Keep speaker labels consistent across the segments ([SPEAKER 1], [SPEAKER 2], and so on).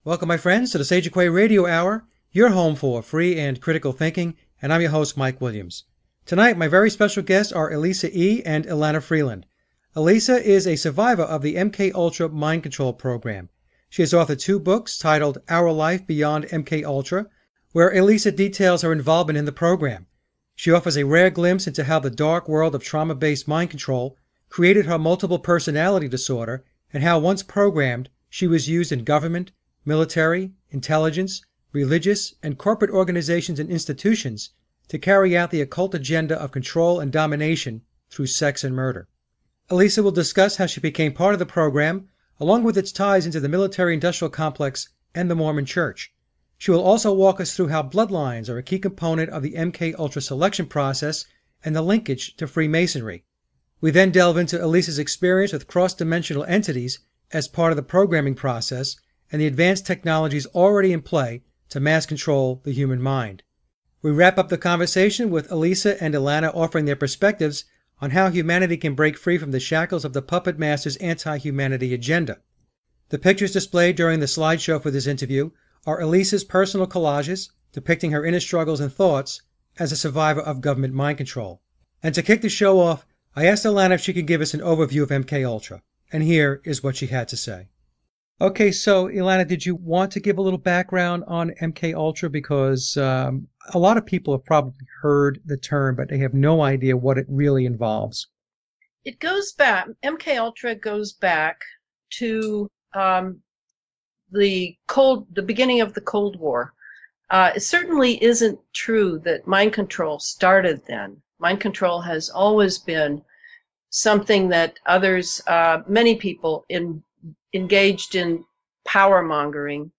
[SPEAKER 1] Welcome, my friends, to the Sage of Quay Radio Hour, your home for free and critical thinking, and I'm your host, Mike Williams. Tonight, my very special guests are Elisa E. and Elana Freeland. Elisa is a survivor of the MKULTRA mind control program. She has authored 2 books titled Our Life Beyond MKULTRA, where Elisa details her involvement in the program. She offers a rare glimpse into how the dark world of trauma-based mind control created her multiple personality disorder and how, once programmed, she was used in government, military, intelligence, religious, and corporate organizations and institutions to carry out the occult agenda of control and domination through sex and murder. Elisa will discuss how she became part of the program, along with its ties into the military-industrial complex and the Mormon Church. She will also walk us through how bloodlines are a key component of the MKUltra selection process and the linkage to Freemasonry. We then delve into Elisa's experience with cross-dimensional entities as part of the programming process and the advanced technologies already in play to mass control the human mind. We wrap up the conversation with Elisa and Elana offering their perspectives on how humanity can break free from the shackles of the puppet master's anti-humanity agenda. The pictures displayed during the slideshow for this interview are Elisa's personal collages depicting her inner struggles and thoughts as a survivor of government mind control. And to kick the show off, I asked Elana if she could give us an overview of MKUltra, and here is what she had to say. Okay, so Elana, did you want to give a little background on MKUltra? Because a lot of people have probably heard the term, but they have no idea what it really involves.
[SPEAKER 2] It goes back, MKUltra goes back to the beginning of the Cold War. It certainly isn't true that mind control started then. Mind control has always been something that others, many people engaged in power mongering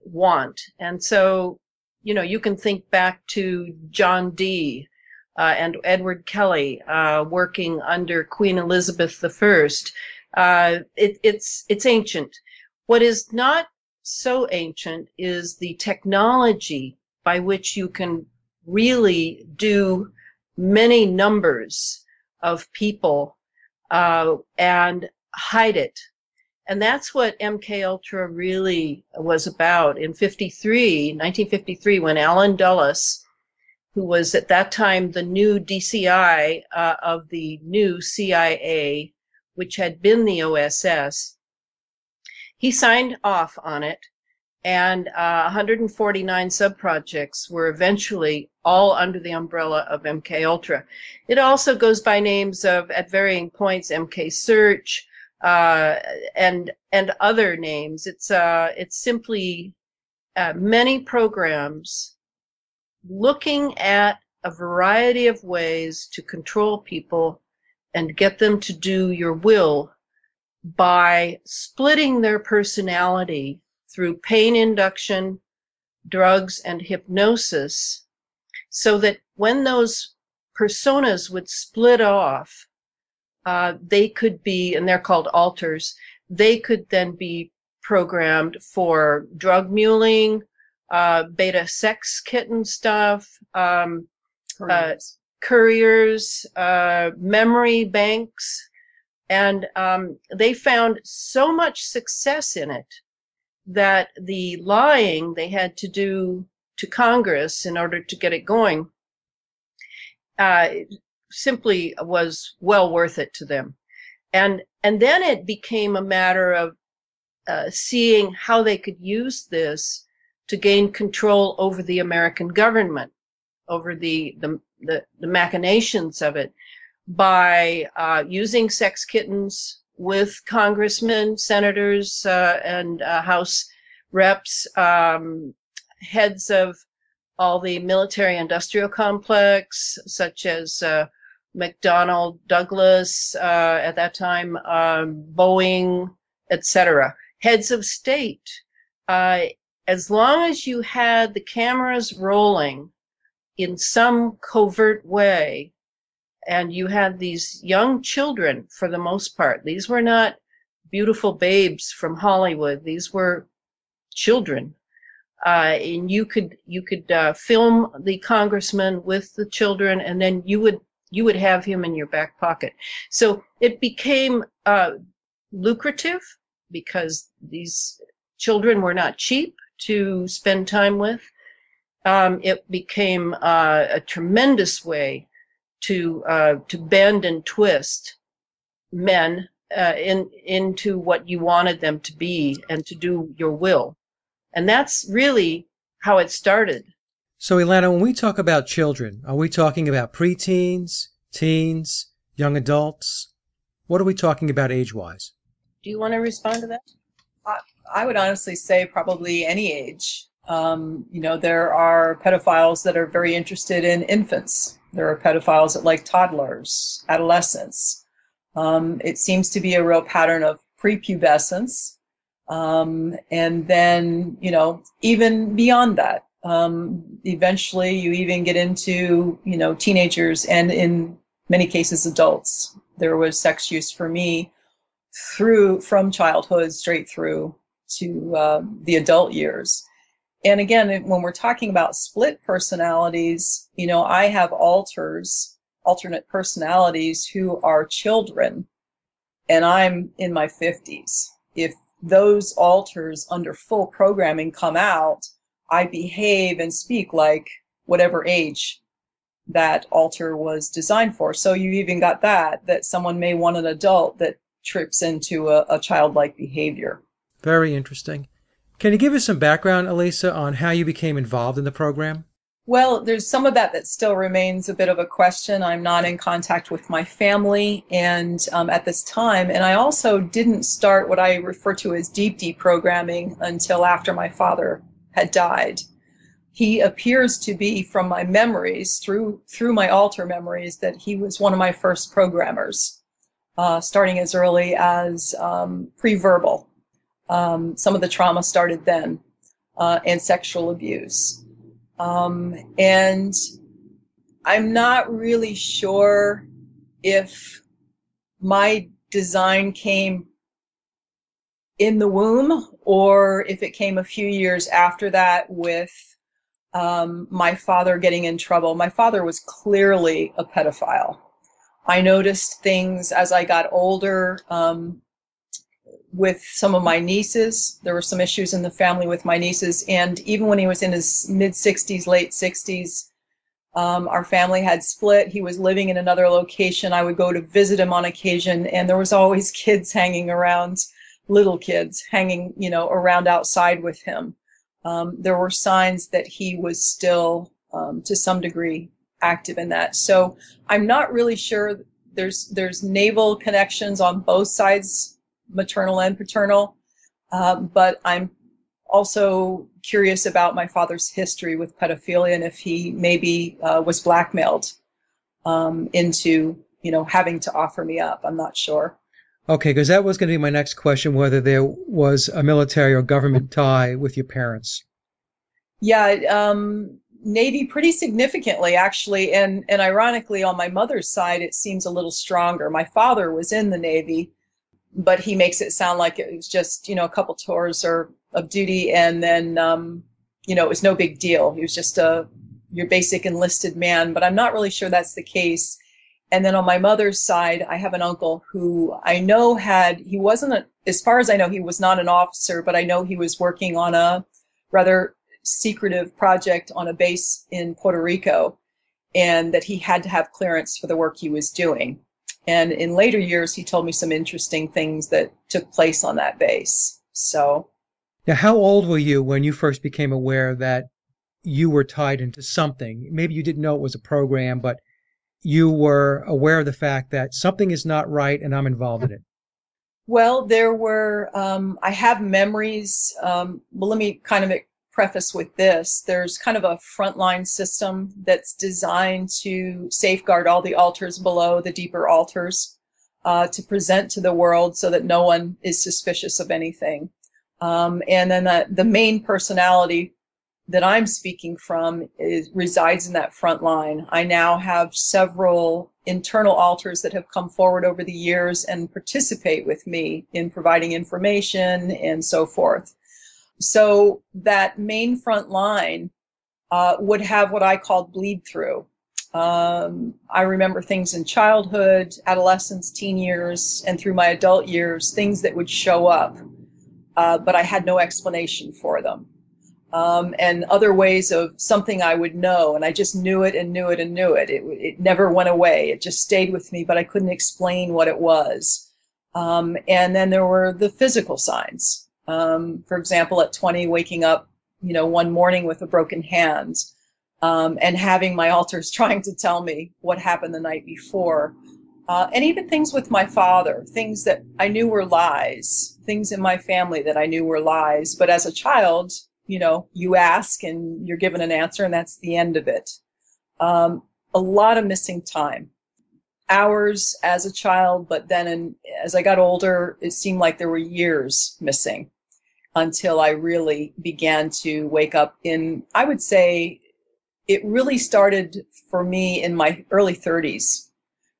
[SPEAKER 2] want. And so, you can think back to John Dee and Edward Kelly working under Queen Elizabeth I. It's ancient. What is not so ancient is the technology by which you can really do many numbers of people and hide it. And that's what MKUltra really was about. In 1953, when Allen Dulles, who was at that time the new DCI of the new CIA, which had been the OSS, he signed off on it, and 149 subprojects were eventually all under the umbrella of MKUltra. It also goes by names of, at varying points, MK Search, and other names. It's simply many programs looking at a variety of ways to control people and get them to do your will by splitting their personality through pain induction, drugs, and hypnosis, so that when those personas would split off, they could be, and they're called alters, they could then be programmed for drug muling, beta sex kitten stuff, couriers, memory banks, and they found so much success in it that the lying they had to do to Congress in order to get it going simply was well worth it to them. And then it became a matter of seeing how they could use this to gain control over the American government, over the machinations of it, by using sex kittens with congressmen, senators, and House reps, heads of all the military-industrial complex, such as McDonnell Douglas, at that time, Boeing, etc. Heads of state. As long as you had the cameras rolling in some covert way, and you had these young children, for the most part. These were not beautiful babes from Hollywood. These were children. And you could film the congressman with the children, and then you would have him in your back pocket. So it became lucrative because these children were not cheap to spend time with. It became a tremendous way to bend and twist men into what you wanted them to be and to do your will. And that's really how it started.
[SPEAKER 1] So, Elana, when we talk about children, are we talking about preteens, teens, young adults? What are we talking about age-wise?
[SPEAKER 2] Do you want to respond to that?
[SPEAKER 3] I would honestly say probably any age. There are pedophiles that are very interested in infants. There are pedophiles that like toddlers, adolescents. It seems to be a real pattern of prepubescence. And then, even beyond that, eventually you even get into, teenagers and in many cases adults. There was sex use for me from childhood straight through to the adult years. And again, when we're talking about split personalities, I have alternate personalities who are children, and I'm in my 50s. If those alters under full programming come out, I behave and speak like whatever age that alter was designed for. So you even got that someone may want an adult that trips into a childlike behavior.
[SPEAKER 1] Very interesting. Can you give us some background, Elisa, on how you became involved in the program?
[SPEAKER 3] Well, there's some of that still remains a bit of a question. I'm not in contact with my family and at this time. And I also didn't start what I refer to as deep deprogramming until after my father had died. He appears to be, from my memories, through my alter memories, that he was one of my first programmers, starting as early as pre-verbal. Some of the trauma started then, and sexual abuse. And I'm not really sure if my design came in the womb or if it came a few years after that with my father getting in trouble. My father was clearly a pedophile. I noticed things as I got older with some of my nieces. There were some issues in the family with my nieces. And even when he was in his mid-60s, late 60s, our family had split. He was living in another location. I would go to visit him on occasion, and there was always kids hanging around, little kids hanging, around outside with him. There were signs that he was still, to some degree, active in that. So I'm not really sure. There's naval connections on both sides, maternal and paternal, but I'm also curious about my father's history with pedophilia and if he maybe was blackmailed into, having to offer me up. I'm not sure.
[SPEAKER 1] Okay, because that was going to be my next question, whether there was a military or government tie with your parents.
[SPEAKER 3] Yeah, Navy pretty significantly, actually. And ironically, on my mother's side, it seems a little stronger. My father was in the Navy, but he makes it sound like it was just, a couple tours of duty. And then, it was no big deal. He was just your basic enlisted man, but I'm not really sure that's the case. And then on my mother's side, I have an uncle who I know he wasn't, as far as I know, he was not an officer, but I know he was working on a rather secretive project on a base in Puerto Rico, and that he had to have clearance for the work he was doing. And in later years, he told me some interesting things that took place on that base. So,
[SPEAKER 1] now, how old were you when you first became aware that you were tied into something? Maybe you didn't know it was a program, but you were aware of the fact that something is not right and I'm involved in it.
[SPEAKER 3] Well, there were, I have memories. Well, let me kind of preface with this. There's kind of a frontline system that's designed to safeguard all the alters below, the deeper alters, to present to the world so that no one is suspicious of anything. And then the main personality that I'm speaking from resides in that front line. I now have several internal alters that have come forward over the years and participate with me in providing information and so forth. So that main front line would have what I called bleed through. I remember things in childhood, adolescence, teen years, and through my adult years, things that would show up. but I had no explanation for them. And other ways of something I would know, and I just knew it and knew it and knew it. It never went away. It just stayed with me, but I couldn't explain what it was. And then there were the physical signs. For example, at 20, waking up, one morning with a broken hand, and having my alters trying to tell me what happened the night before. And even things with my father, things that I knew were lies, things in my family that I knew were lies. But as a child, you ask and you're given an answer, and that's the end of it. A lot of missing time. Hours as a child, but then as I got older, it seemed like there were years missing until I really began to wake up I would say it really started for me in my early 30s,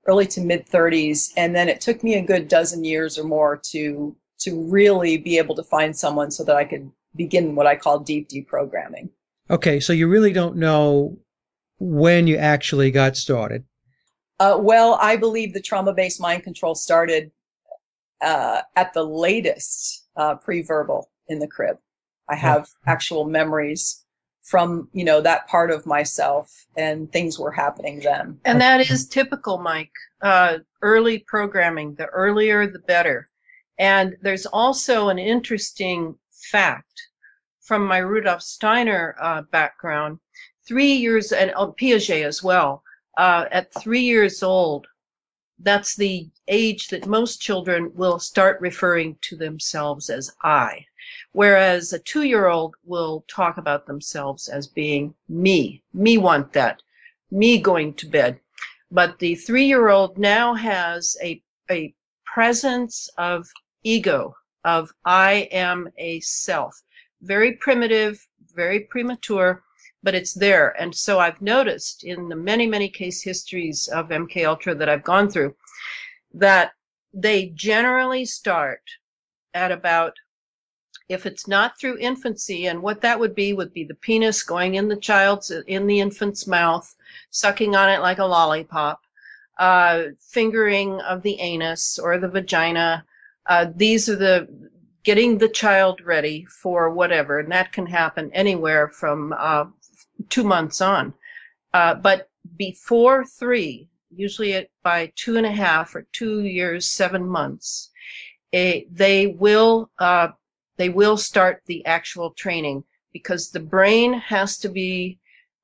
[SPEAKER 3] early to mid 30s. And then it took me a good dozen years or more to really be able to find someone so that I could begin what I call deep deprogramming.
[SPEAKER 1] Okay, so you really don't know when you actually got started.
[SPEAKER 3] Well, I believe the trauma-based mind control started at the latest pre-verbal in the crib. I have actual memories from, that part of myself, and things were happening then.
[SPEAKER 2] And that is typical, Mike. Early programming, the earlier the better. And there's also an interesting fact from my Rudolf Steiner background. 3 years, and Piaget as well, at 3 years old, that's the age that most children will start referring to themselves as I, whereas a 2-year-old will talk about themselves as being me. Me want that. Me going to bed. But the 3-year-old now has a presence of ego, of I am a self. Very primitive, very premature, but it's there. And so I've noticed in the many, many case histories of MKUltra that I've gone through that they generally start at about, if it's not through infancy, and what that would be the penis going in the infant's mouth, sucking on it like a lollipop, fingering of the anus or the vagina. These are getting the child ready for whatever, and that can happen anywhere from 2 months on. But before 3, usually by 2.5 or 2 years, 7 months, they will start the actual training, because the brain has to be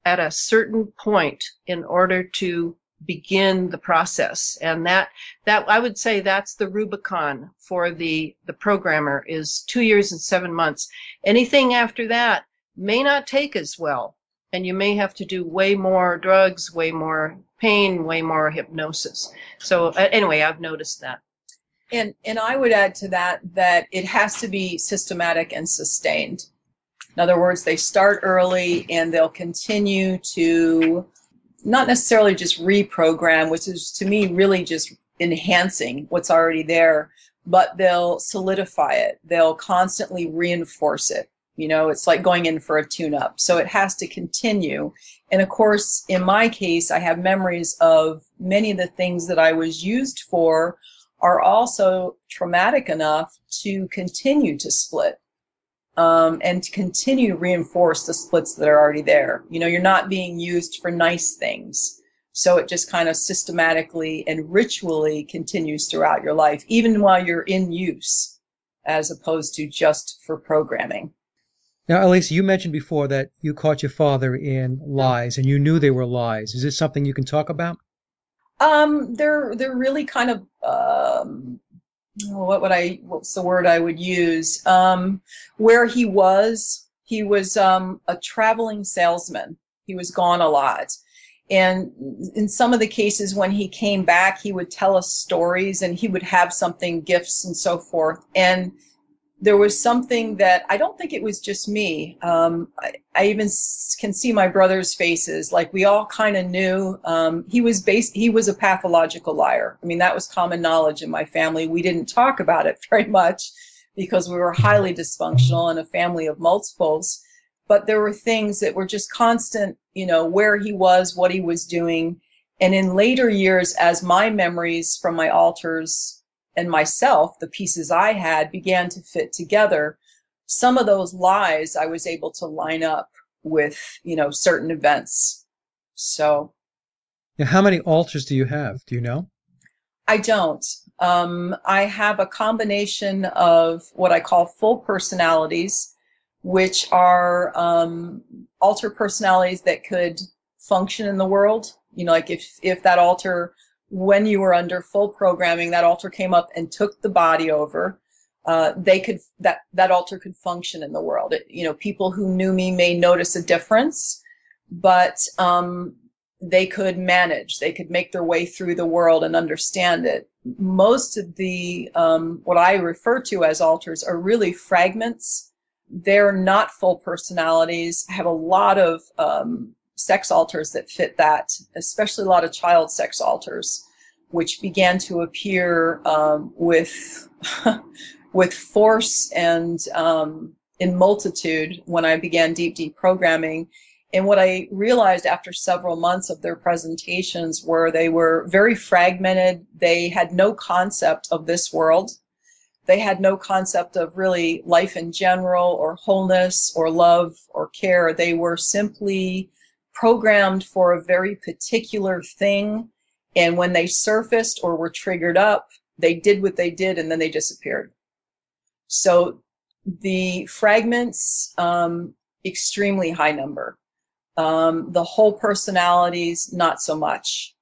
[SPEAKER 2] at a certain point in order to begin the process. And that I would say that's the Rubicon for the programmer, is 2 years and 7 months. Anything after that may not take as well, and you may have to do way more drugs, way more pain, way more hypnosis. So anyway, I've noticed that.
[SPEAKER 3] And I would add to that it has to be systematic and sustained. In other words, they start early and they'll continue to not necessarily just reprogram, which is to me really just enhancing what's already there, but they'll solidify it. They'll constantly reinforce it. It's like going in for a tune-up. So it has to continue. And of course, in my case, I have memories of many of the things that I was used for are also traumatic enough to continue to split. And to continue to reinforce the splits that are already there. You're not being used for nice things. So it just kind of systematically and ritually continues throughout your life, even while you're in use, as opposed to just for programming.
[SPEAKER 1] Now, Elisa, you mentioned before that you caught your father in lies, and you knew they were lies. Is this something you can talk about?
[SPEAKER 3] They're really kind of, what's the word I would use? Where he was a traveling salesman. He was gone a lot. And in some of the cases when he came back, he would tell us stories, and he would have something, gifts and so forth. And there was something that I don't think it was just me. I even can see my brother's faces. Like, we all kind of knew he was a pathological liar. I mean, that was common knowledge in my family. We didn't talk about it very much because we were highly dysfunctional and a family of multiples. But there were things that were just constant, where he was, what he was doing. And in later years, as my memories from my alters and myself, the pieces I had, began to fit together. Some of those lies I was able to line up with, certain events. So.
[SPEAKER 1] Now, how many altars do you have? Do you know?
[SPEAKER 3] I don't. I have a combination of what I call full personalities, which are alter personalities that could function in the world. Like if that alter, when you were under full programming, that alter came up and took the body over, that alter could function in the world. People who knew me may notice a difference, but they could manage, they could make their way through the world and understand it. Most of the, what I refer to as alters are really fragments. They're not full personalities. I have a lot of sex alters that fit that, especially a lot of child sex alters, which began to appear with, with force and in multitude when I began deep programming. And what I realized after several months of their presentations were they were very fragmented. They had no concept of this world. They had no concept of really life in general or wholeness or love or care. They were simply programmed for a very particular thing. And when they surfaced or were triggered up, they did what they did and then they disappeared. So the fragments, extremely high number. The whole personalities, not so much.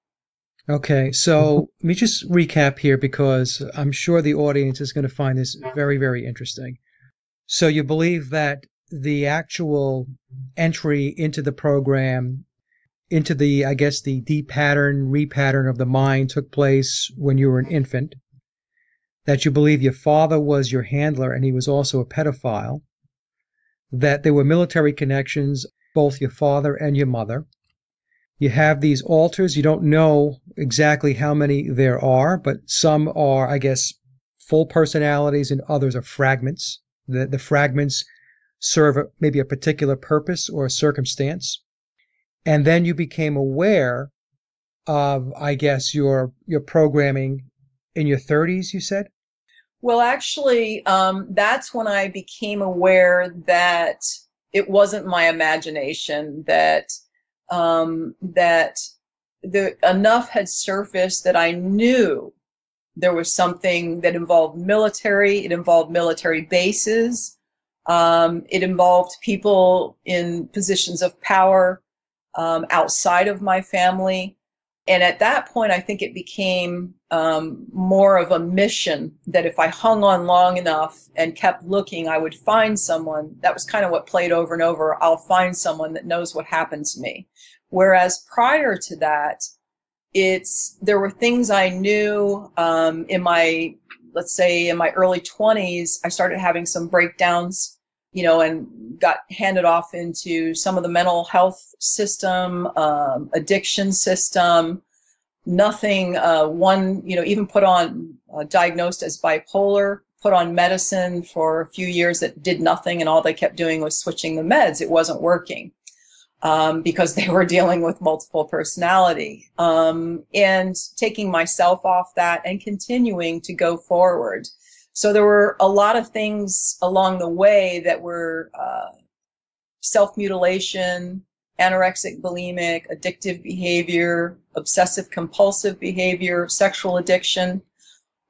[SPEAKER 1] Okay, so let me just recap here because I'm sure the audience is going to find this very, very interesting. So you believe that the actual entry into the program, into the, I guess, the de-pattern, repattern of the mind took place when you were an infant, that you believe your father was your handler and he was also a pedophile, that there were military connections, both your father and your mother. You have these altars. You don't know exactly how many there are, but some are, I guess, full personalities and others are fragments. The fragments serve maybe a particular purpose or a circumstance. And then you became aware of, I guess, your programming in your 30s, you said?
[SPEAKER 3] Well, actually, that's when I became aware that it wasn't my imagination, that enough had surfaced that I knew there was something that involved military. It involved military bases. It involved people in positions of power outside of my family. And at that point, I think it became more of a mission that if I hung on long enough and kept looking, I would find someone. That was kind of what played over and over. I'll find someone that knows what happened to me. Whereas prior to that, there were things I knew in my, let's say in my early 20s, I started having some breakdowns, and got handed off into some of the mental health system, addiction system, nothing, even put on, diagnosed as bipolar, put on medicine for a few years that did nothing, and all they kept doing was switching the meds. It wasn't working. Because they were dealing with multiple personality, and taking myself off that and continuing to go forward. So there were a lot of things along the way that were self-mutilation, anorexic, bulimic, addictive behavior, obsessive compulsive behavior, sexual addiction.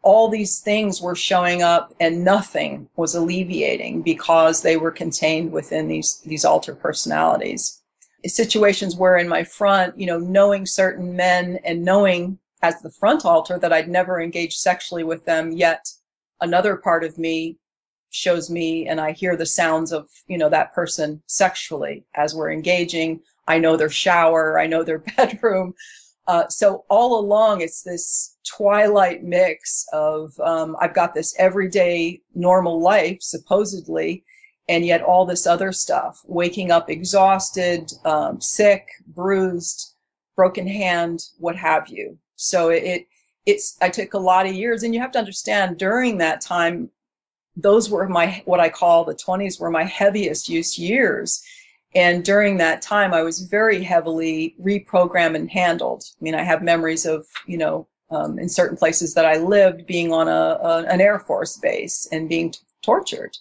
[SPEAKER 3] All these things were showing up and nothing was alleviating because they were contained within these alter personalities. Situations where in my front, knowing certain men and knowing as the front alter that I'd never engaged sexually with them, yet another part of me shows me and I hear the sounds of, that person sexually as we're engaging. I know their shower, I know their bedroom. So all along, it's this twilight mix of, I've got this everyday normal life, supposedly, and yet all this other stuff, waking up exhausted, sick, bruised, broken hand, what have you. So I took a lot of years, and you have to understand during that time, those were what I call the 20s were my heaviest use years. And during that time, I was very heavily reprogrammed and handled. I mean, I have memories of, in certain places that I lived, being on an Air Force base and being tortured.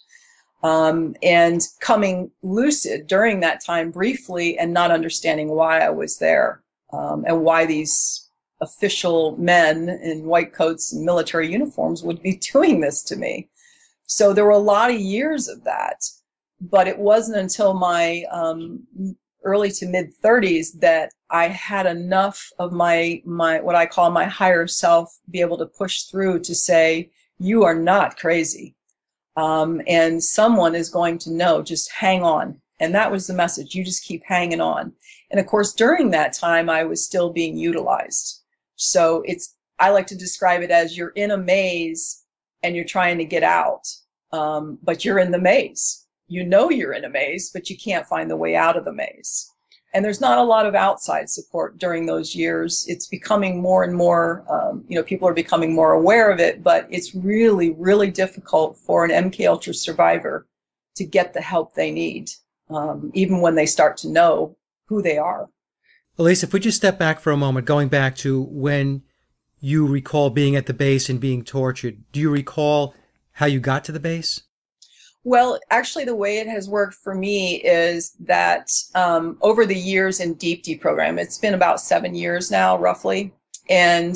[SPEAKER 3] And coming lucid during that time briefly and not understanding why I was there, and why these official men in white coats and military uniforms would be doing this to me. So there were a lot of years of that, but it wasn't until my early to mid 30s that I had enough of my what I call my higher self be able to push through to say, you are not crazy. And someone is going to know, just hang on. And that was the message. You just keep hanging on. And of course, during that time, I was still being utilized. So I like to describe it as you're in a maze and you're trying to get out. But you're in the maze. You know you're in a maze, but you can't find the way out of the maze. And there's not a lot of outside support during those years. It's becoming more and more, people are becoming more aware of it, but it's really, really difficult for an MKUltra survivor to get the help they need, even when they start to know who they are.
[SPEAKER 1] Elisa, if we just step back for a moment, going back to when you recall being at the base and being tortured, do you recall how you got to the base?
[SPEAKER 3] Well, actually, the way it has worked for me is that over the years in deep program, it's been about 7 years now, roughly. And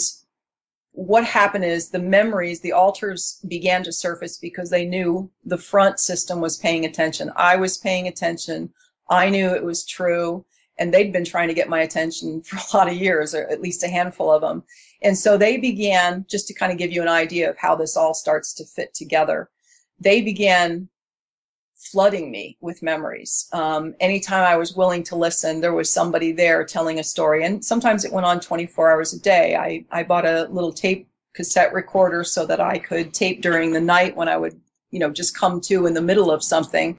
[SPEAKER 3] what happened is the memories, the alters began to surface because they knew the front system was paying attention. I was paying attention. I knew it was true. And they'd been trying to get my attention for a lot of years, or at least a handful of them. And so they began, just to kind of give you an idea of how this all starts to fit together, they began flooding me with memories. Anytime I was willing to listen, there was somebody there telling a story. And sometimes it went on 24 hours a day. I bought a little tape cassette recorder so that I could tape during the night when I would, just come to in the middle of something.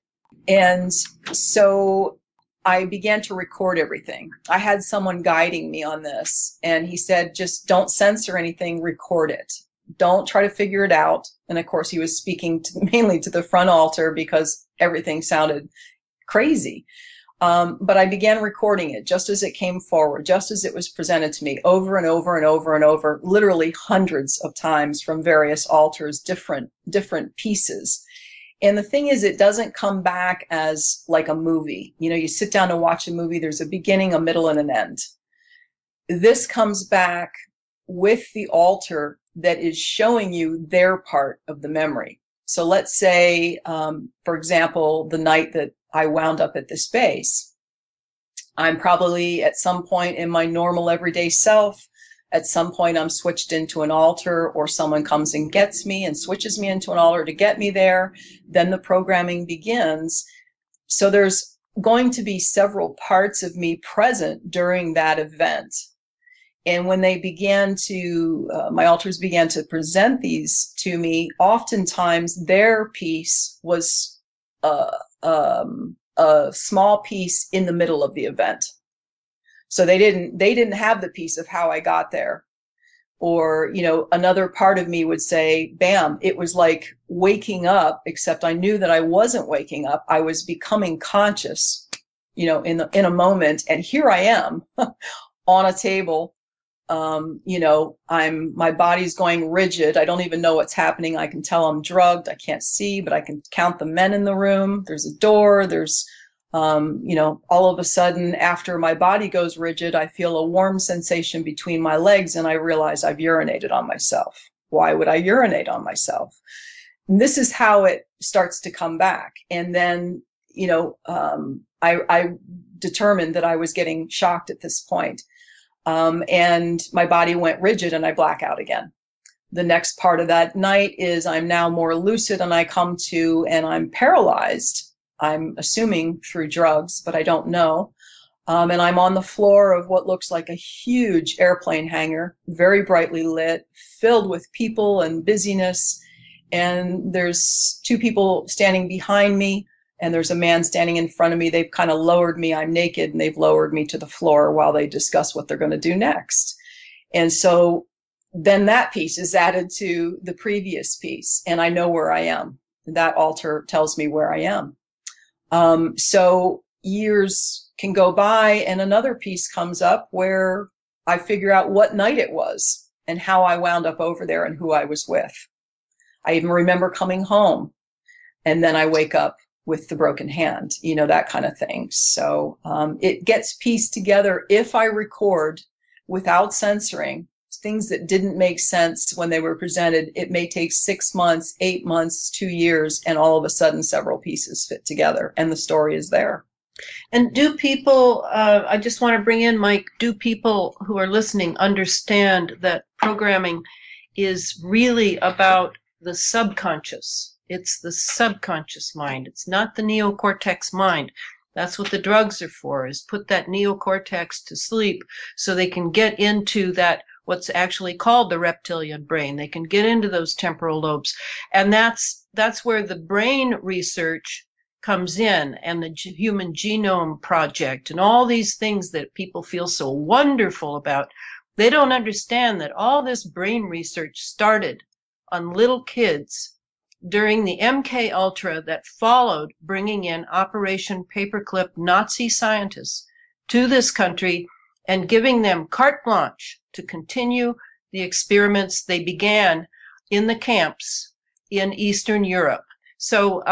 [SPEAKER 3] And so I began to record everything. I had someone guiding me on this, and he said, just don't censor anything, record it. Don't try to figure it out. And of course, he was speaking mainly to the front altar because everything sounded crazy. But I began recording it just as it came forward, just as it was presented to me over and over and over and over, literally hundreds of times from various altars, different pieces. And the thing is, it doesn't come back as like a movie. You sit down to watch a movie, there's a beginning, a middle, and an end. This comes back with the altar that is showing you their part of the memory. So let's say, for example, the night that I wound up at this base, I'm probably at some point in my normal everyday self. At some point, I'm switched into an altar, or someone comes and gets me and switches me into an altar to get me there. Then the programming begins. So there's going to be several parts of me present during that event. And when they began to, my altars began to present these to me, oftentimes their piece was a small piece in the middle of the event. So they didn't have the piece of how I got there. Or, another part of me would say, bam, it was like waking up, except I knew that I wasn't waking up. I was becoming conscious, in a moment. And here I am on a table. My body's going rigid. I don't even know what's happening. I can tell I'm drugged. I can't see, but I can count the men in the room. There's a door. There's, all of a sudden, after my body goes rigid, I feel a warm sensation between my legs, and I realize I've urinated on myself. Why would I urinate on myself? And this is how it starts to come back. And then, I determined that I was getting shocked at this point. And my body went rigid and I black out again. The next part of that night is I'm now more lucid, and I come to and I'm paralyzed. I'm assuming through drugs, but I don't know. And I'm on the floor of what looks like a huge airplane hangar, very brightly lit, filled with people and busyness. And there's two people standing behind me, and there's a man standing in front of me. They've kind of lowered me. I'm naked, and they've lowered me to the floor while they discuss what they're going to do next. And so then that piece is added to the previous piece, and I know where I am. That altar tells me where I am. So years can go by, and another piece comes up where I figure out what night it was. and how I wound up over there and who I was with. I even remember coming home and then I wake up with the broken hand, that kind of thing. So it gets pieced together if I record without censoring things that didn't make sense when they were presented. It may take 6 months, 8 months, 2 years, and all of a sudden several pieces fit together and the story is there.
[SPEAKER 2] And do people, I just want to bring in, Mike, do people who are listening understand that programming is really about the subconscious? It's the subconscious mind. It's not the neocortex mind. That's what the drugs are for, is put that neocortex to sleep so they can get into that, what's actually called the reptilian brain. They can get into those temporal lobes. And that's where the brain research comes in, and the Human Genome Project and all these things that people feel so wonderful about. They don't understand that all this brain research started on little kids during the MKUltra that followed bringing in Operation Paperclip Nazi scientists to this country and giving them carte blanche to continue the experiments they began in the camps in Eastern Europe. So,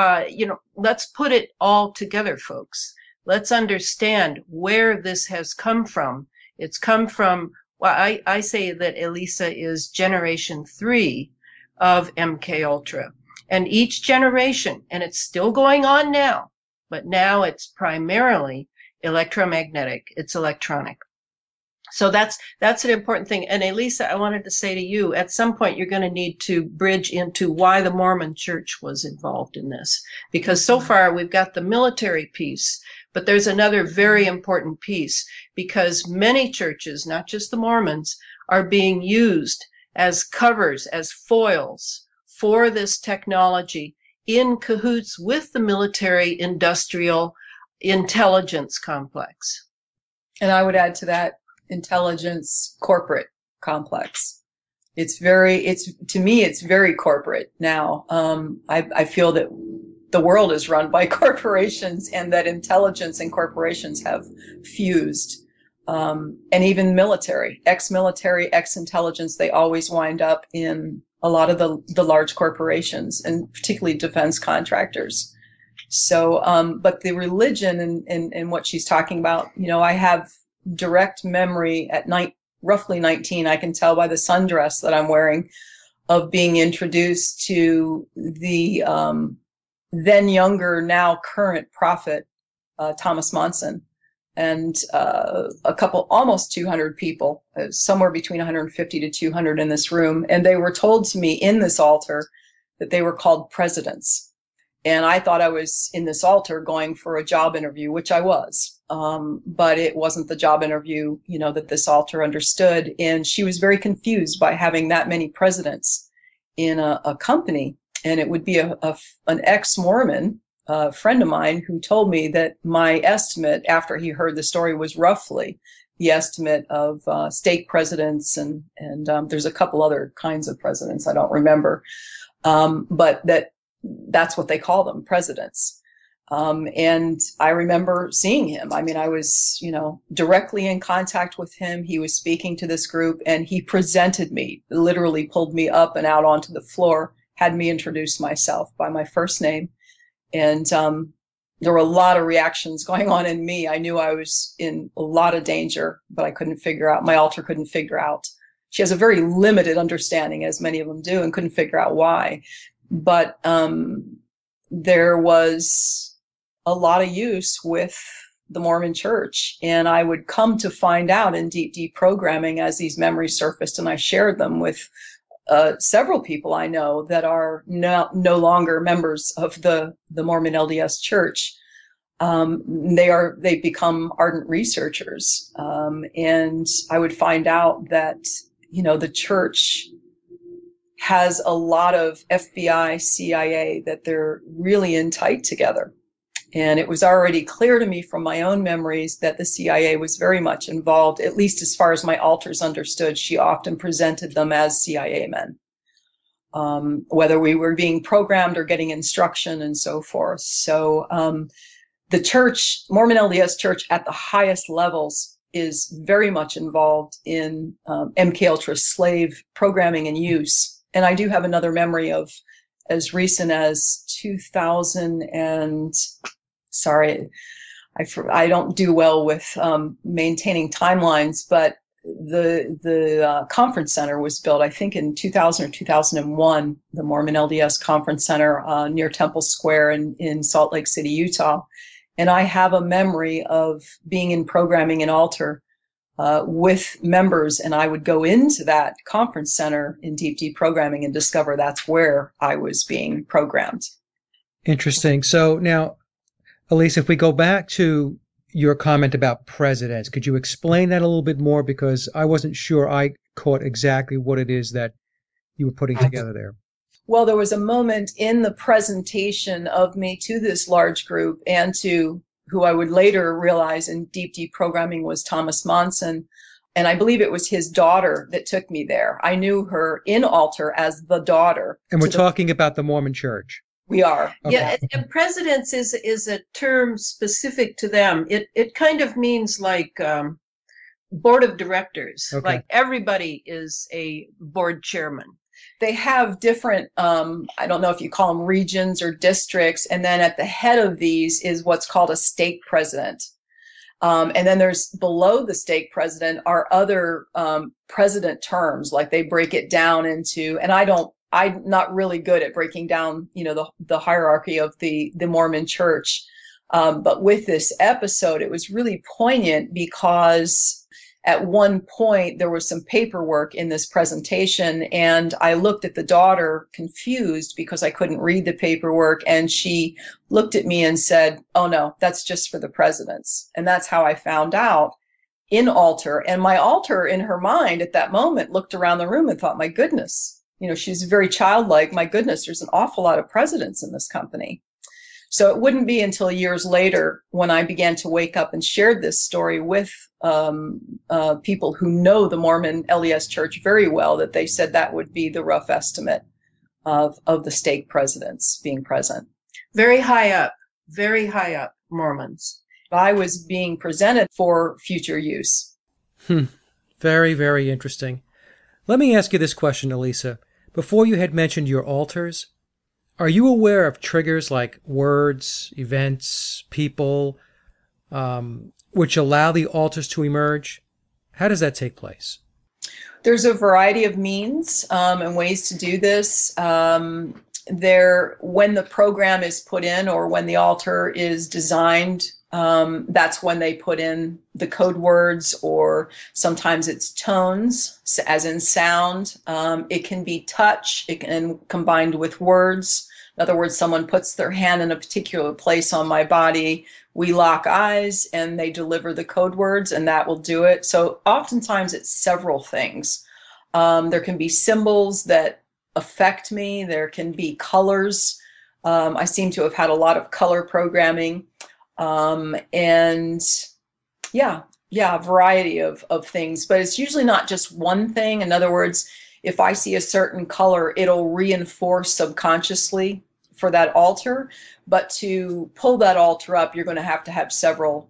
[SPEAKER 2] let's put it all together, folks. Let's understand where this has come from. It's come from, well, I say that Elisa is generation 3 of MKUltra. And each generation, and it's still going on now, but now it's primarily electromagnetic. It's electronic. So that's an important thing. And Elisa, I wanted to say to you, at some point you're going to need to bridge into why the Mormon Church was involved in this. Because so far we've got the military piece, but there's another very important piece, because many churches, not just the Mormons, are being used as covers, as foils for this technology in cahoots with the military industrial intelligence complex.
[SPEAKER 3] And I would add to that, intelligence corporate complex. To me, it's very corporate now. I feel that the world is run by corporations, and that intelligence and corporations have fused. And even military, ex-military, ex-intelligence, they always wind up in a lot of the large corporations, and particularly defense contractors. So, but the religion and what she's talking about, I have direct memory at roughly 19, I can tell by the sundress that I'm wearing, of being introduced to the then younger, now current prophet, Thomas Monson, and a couple, almost 200 people, somewhere between 150 to 200 in this room. And they were told to me in this altar that they were called presidents. And I thought I was in this altar going for a job interview, which I was. But it wasn't the job interview, that this altar understood. And she was very confused by having that many presidents in a company. And it would be an ex-Mormon friend of mine who told me that my estimate, after he heard the story, was roughly the estimate of stake presidents. And there's a couple other kinds of presidents I don't remember. But that's what they call them, presidents. And I remember seeing him. I mean, I was, directly in contact with him. He was speaking to this group, and he presented me, literally pulled me up and out onto the floor, had me introduce myself by my first name. And there were a lot of reactions going on in me. I knew I was in a lot of danger, but I couldn't figure out, my altar couldn't figure out. She has a very limited understanding, as many of them do, and couldn't figure out why. But there was a lot of use with the Mormon Church, and I would come to find out in deep programming as these memories surfaced, and I shared them with several people I know that are no longer members of the Mormon LDS Church. They become ardent researchers, and I would find out that the church has a lot of FBI, CIA, that they're really in tight together. And it was already clear to me from my own memories that the CIA was very much involved, at least as far as my altars understood. She often presented them as CIA men, whether we were being programmed or getting instruction and so forth. So the church, Mormon LDS Church, at the highest levels is very much involved in MKUltra slave programming and use. And I do have another memory of as recent as 2000 and, sorry, I don't do well with maintaining timelines, but the conference center was built, I think, in 2000 or 2001, the Mormon LDS Conference Center near Temple Square in Salt Lake City, Utah. And I have a memory of being in programming and altar with members, and I would go into that conference center in deep programming and discover that's where I was being programmed.
[SPEAKER 1] Interesting. So now, Elisa, if we go back to your comment about presidents, could you explain that a little bit more? Because I wasn't sure I caught exactly what it is that you were putting together there.
[SPEAKER 3] Well, there was a moment in the presentation of me to this large group and to who I would later realize in deep programming was Thomas Monson. And I believe it was his daughter that took me there. I knew her in altar as the daughter.
[SPEAKER 1] And we're talking about the Mormon Church.
[SPEAKER 3] We are.
[SPEAKER 1] Okay.
[SPEAKER 2] Yeah, and presidents is a term specific to them. It kind of means like board of directors.
[SPEAKER 1] Okay.
[SPEAKER 2] Like everybody is a board chairman.
[SPEAKER 3] They have different, I don't know if you call them regions or districts. And then at the head of these is what's called a stake president. And then there's below the stake president are other president terms, like they break it down into, and I'm not really good at breaking down, the hierarchy of the Mormon Church. But with this episode, it was really poignant because at one point there was some paperwork in this presentation, and I looked at the daughter confused because I couldn't read the paperwork, and she looked at me and said, "Oh no, that's just for the presidents." And that's how I found out in altar. And my altar in her mind at that moment looked around the room and thought, my goodness, she's very childlike. My goodness, there's an awful lot of presidents in this company. So it wouldn't be until years later when I began to wake up and shared this story with people who know the Mormon LDS Church very well that they said that would be the rough estimate of the stake presidents being present.
[SPEAKER 2] Very high up Mormons.
[SPEAKER 3] I was being presented for future use.
[SPEAKER 1] Very, very interesting. Let me ask you this question, Elisa. Before you had mentioned your altars, are you aware of triggers like words, events, people, which allow the altars to emerge? How does that take place?
[SPEAKER 3] There's a variety of means and ways to do this. When the program is put in or when the altar is designed, that's when they put in the code words, or sometimes it's tones, as in sound. It can be touch, it can combined with words. In other words, someone puts their hand in a particular place on my body, we lock eyes, and they deliver the code words, and that will do it. So oftentimes it's several things. There can be symbols that affect me. There can be colors. I seem to have had a lot of color programming. And a variety of things, but it's usually not just one thing. In other words, if I see a certain color, it'll reinforce subconsciously for that altar. But to pull that altar up, you're going to have several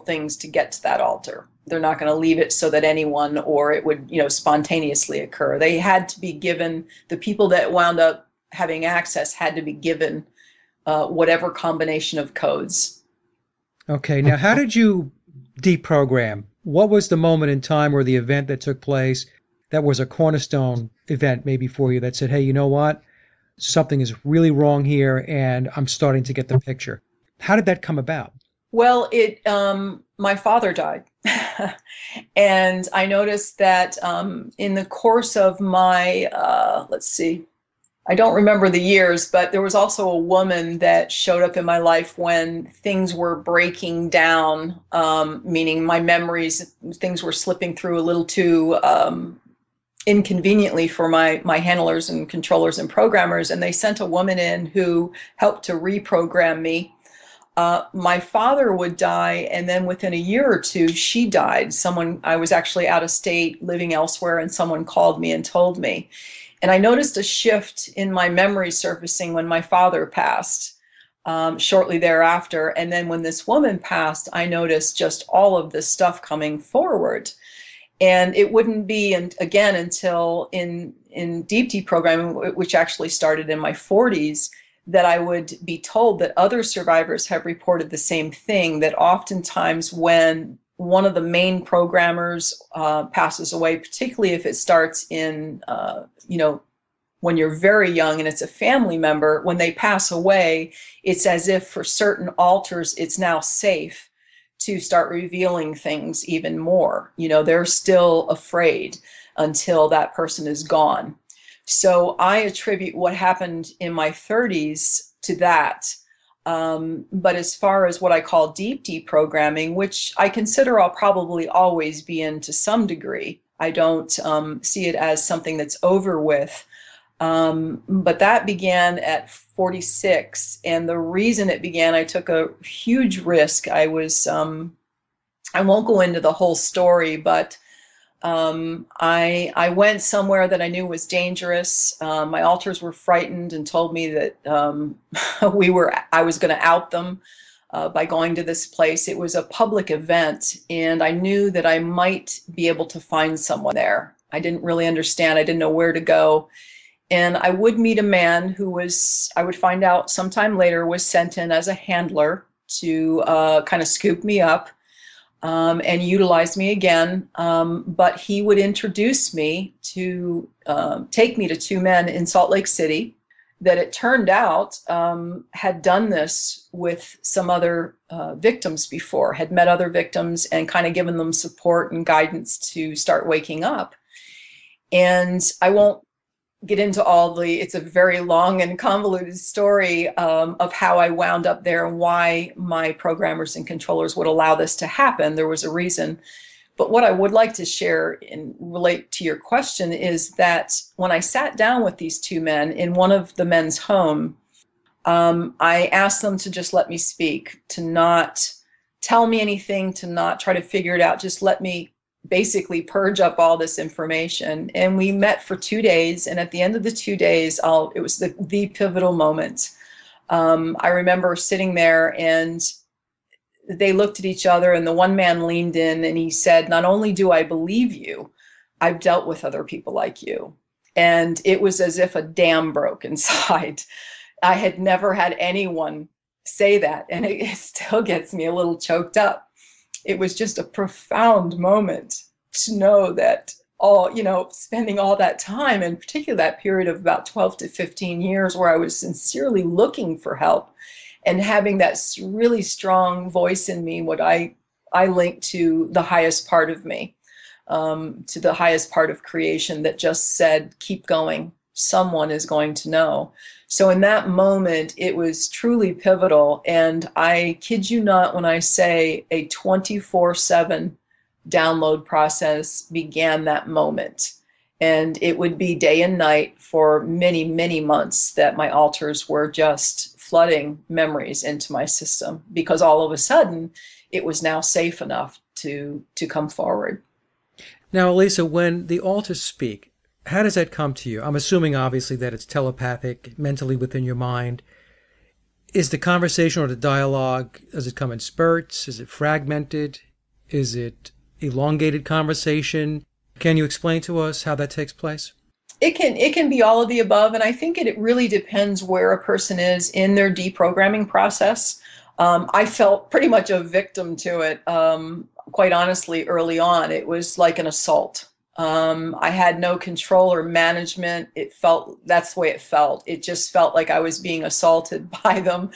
[SPEAKER 3] things to get to that altar. They're not going to leave it so that anyone, or it would, spontaneously occur. They had to be given, the people that wound up having access had to be given whatever combination of codes.
[SPEAKER 1] Okay, now how did you deprogram? What was the moment in time or the event that took place that was a cornerstone event maybe for you that said, hey, you know what? Something is really wrong here and I'm starting to get the picture. How did that come about?
[SPEAKER 3] Well, my father died. And I noticed that in the course of my, I don't remember the years, but there was also a woman that showed up in my life when things were breaking down, meaning my memories, things were slipping through a little too inconveniently for my handlers and controllers and programmers. And they sent a woman in who helped to reprogram me. My father would die, and then within a year or two, she died. I was actually out of state, living elsewhere, and someone called me and told me. And I noticed a shift in my memory surfacing when my father passed. shortly thereafter. And then when this woman passed, I noticed just all of this stuff coming forward. And it wouldn't be, again, until in deep deprogramming, which actually started in my 40s, that I would be told that other survivors have reported the same thing, that oftentimes when one of the main programmers passes away, particularly if it starts in, when you're very young and it's a family member, when they pass away, it's as if for certain alters, it's now safe to start revealing things even more. They're still afraid until that person is gone. So I attribute what happened in my 30s to that. But as far as what I call deep deprogramming, which I consider I'll probably always be in to some degree, I don't see it as something that's over with. But that began at 46. And the reason it began, I took a huge risk. I won't go into the whole story, but I went somewhere that I knew was dangerous. My alters were frightened and told me that I was going to out them by going to this place. It was a public event, and I knew that I might be able to find someone there. I didn't really understand. I didn't know where to go. And I would meet a man who I would find out sometime later, was sent in as a handler to kind of scoop me up. And utilize me again, but he would introduce me to take me to two men in Salt Lake City that it turned out had done this with some other victims before, had met other victims and kind of given them support and guidance to start waking up. And I won't get into it's a very long and convoluted story of how I wound up there and why my programmers and controllers would allow this to happen. There was a reason. But what I would like to share and relate to your question is that when I sat down with these two men in one of the men's home, I asked them to just let me speak, to not tell me anything, to not try to figure it out, just let me basically purge up all this information. And we met for 2 days. And at the end of the 2 days, it was the pivotal moment. I remember sitting there and they looked at each other, and the one man leaned in and he said, "Not only do I believe you, I've dealt with other people like you." And it was as if a dam broke inside. I had never had anyone say that, and it still gets me a little choked up. It was just a profound moment to know that spending all that time, and particularly that period of about 12 to 15 years where I was sincerely looking for help and having that really strong voice in me, what I link to the highest part of me, to the highest part of creation that just said, keep going. Someone is going to know. So in that moment, it was truly pivotal. And I kid you not when I say a 24/7 download process began that moment. And it would be day and night for many, many months that my alters were just flooding memories into my system, because all of a sudden it was now safe enough to come forward.
[SPEAKER 1] Now, Elisa, when the alters speak, how does that come to you? I'm assuming, obviously, that it's telepathic, mentally within your mind. Is the conversation or the dialogue, does it come in spurts? Is it fragmented? Is it elongated conversation? Can you explain to us how that takes place?
[SPEAKER 3] It can be all of the above, and I think it really depends where a person is in their deprogramming process. I felt pretty much a victim to it, quite honestly, early on. It was like an assault. I had no control or management. That's the way it felt. It just felt like I was being assaulted by them,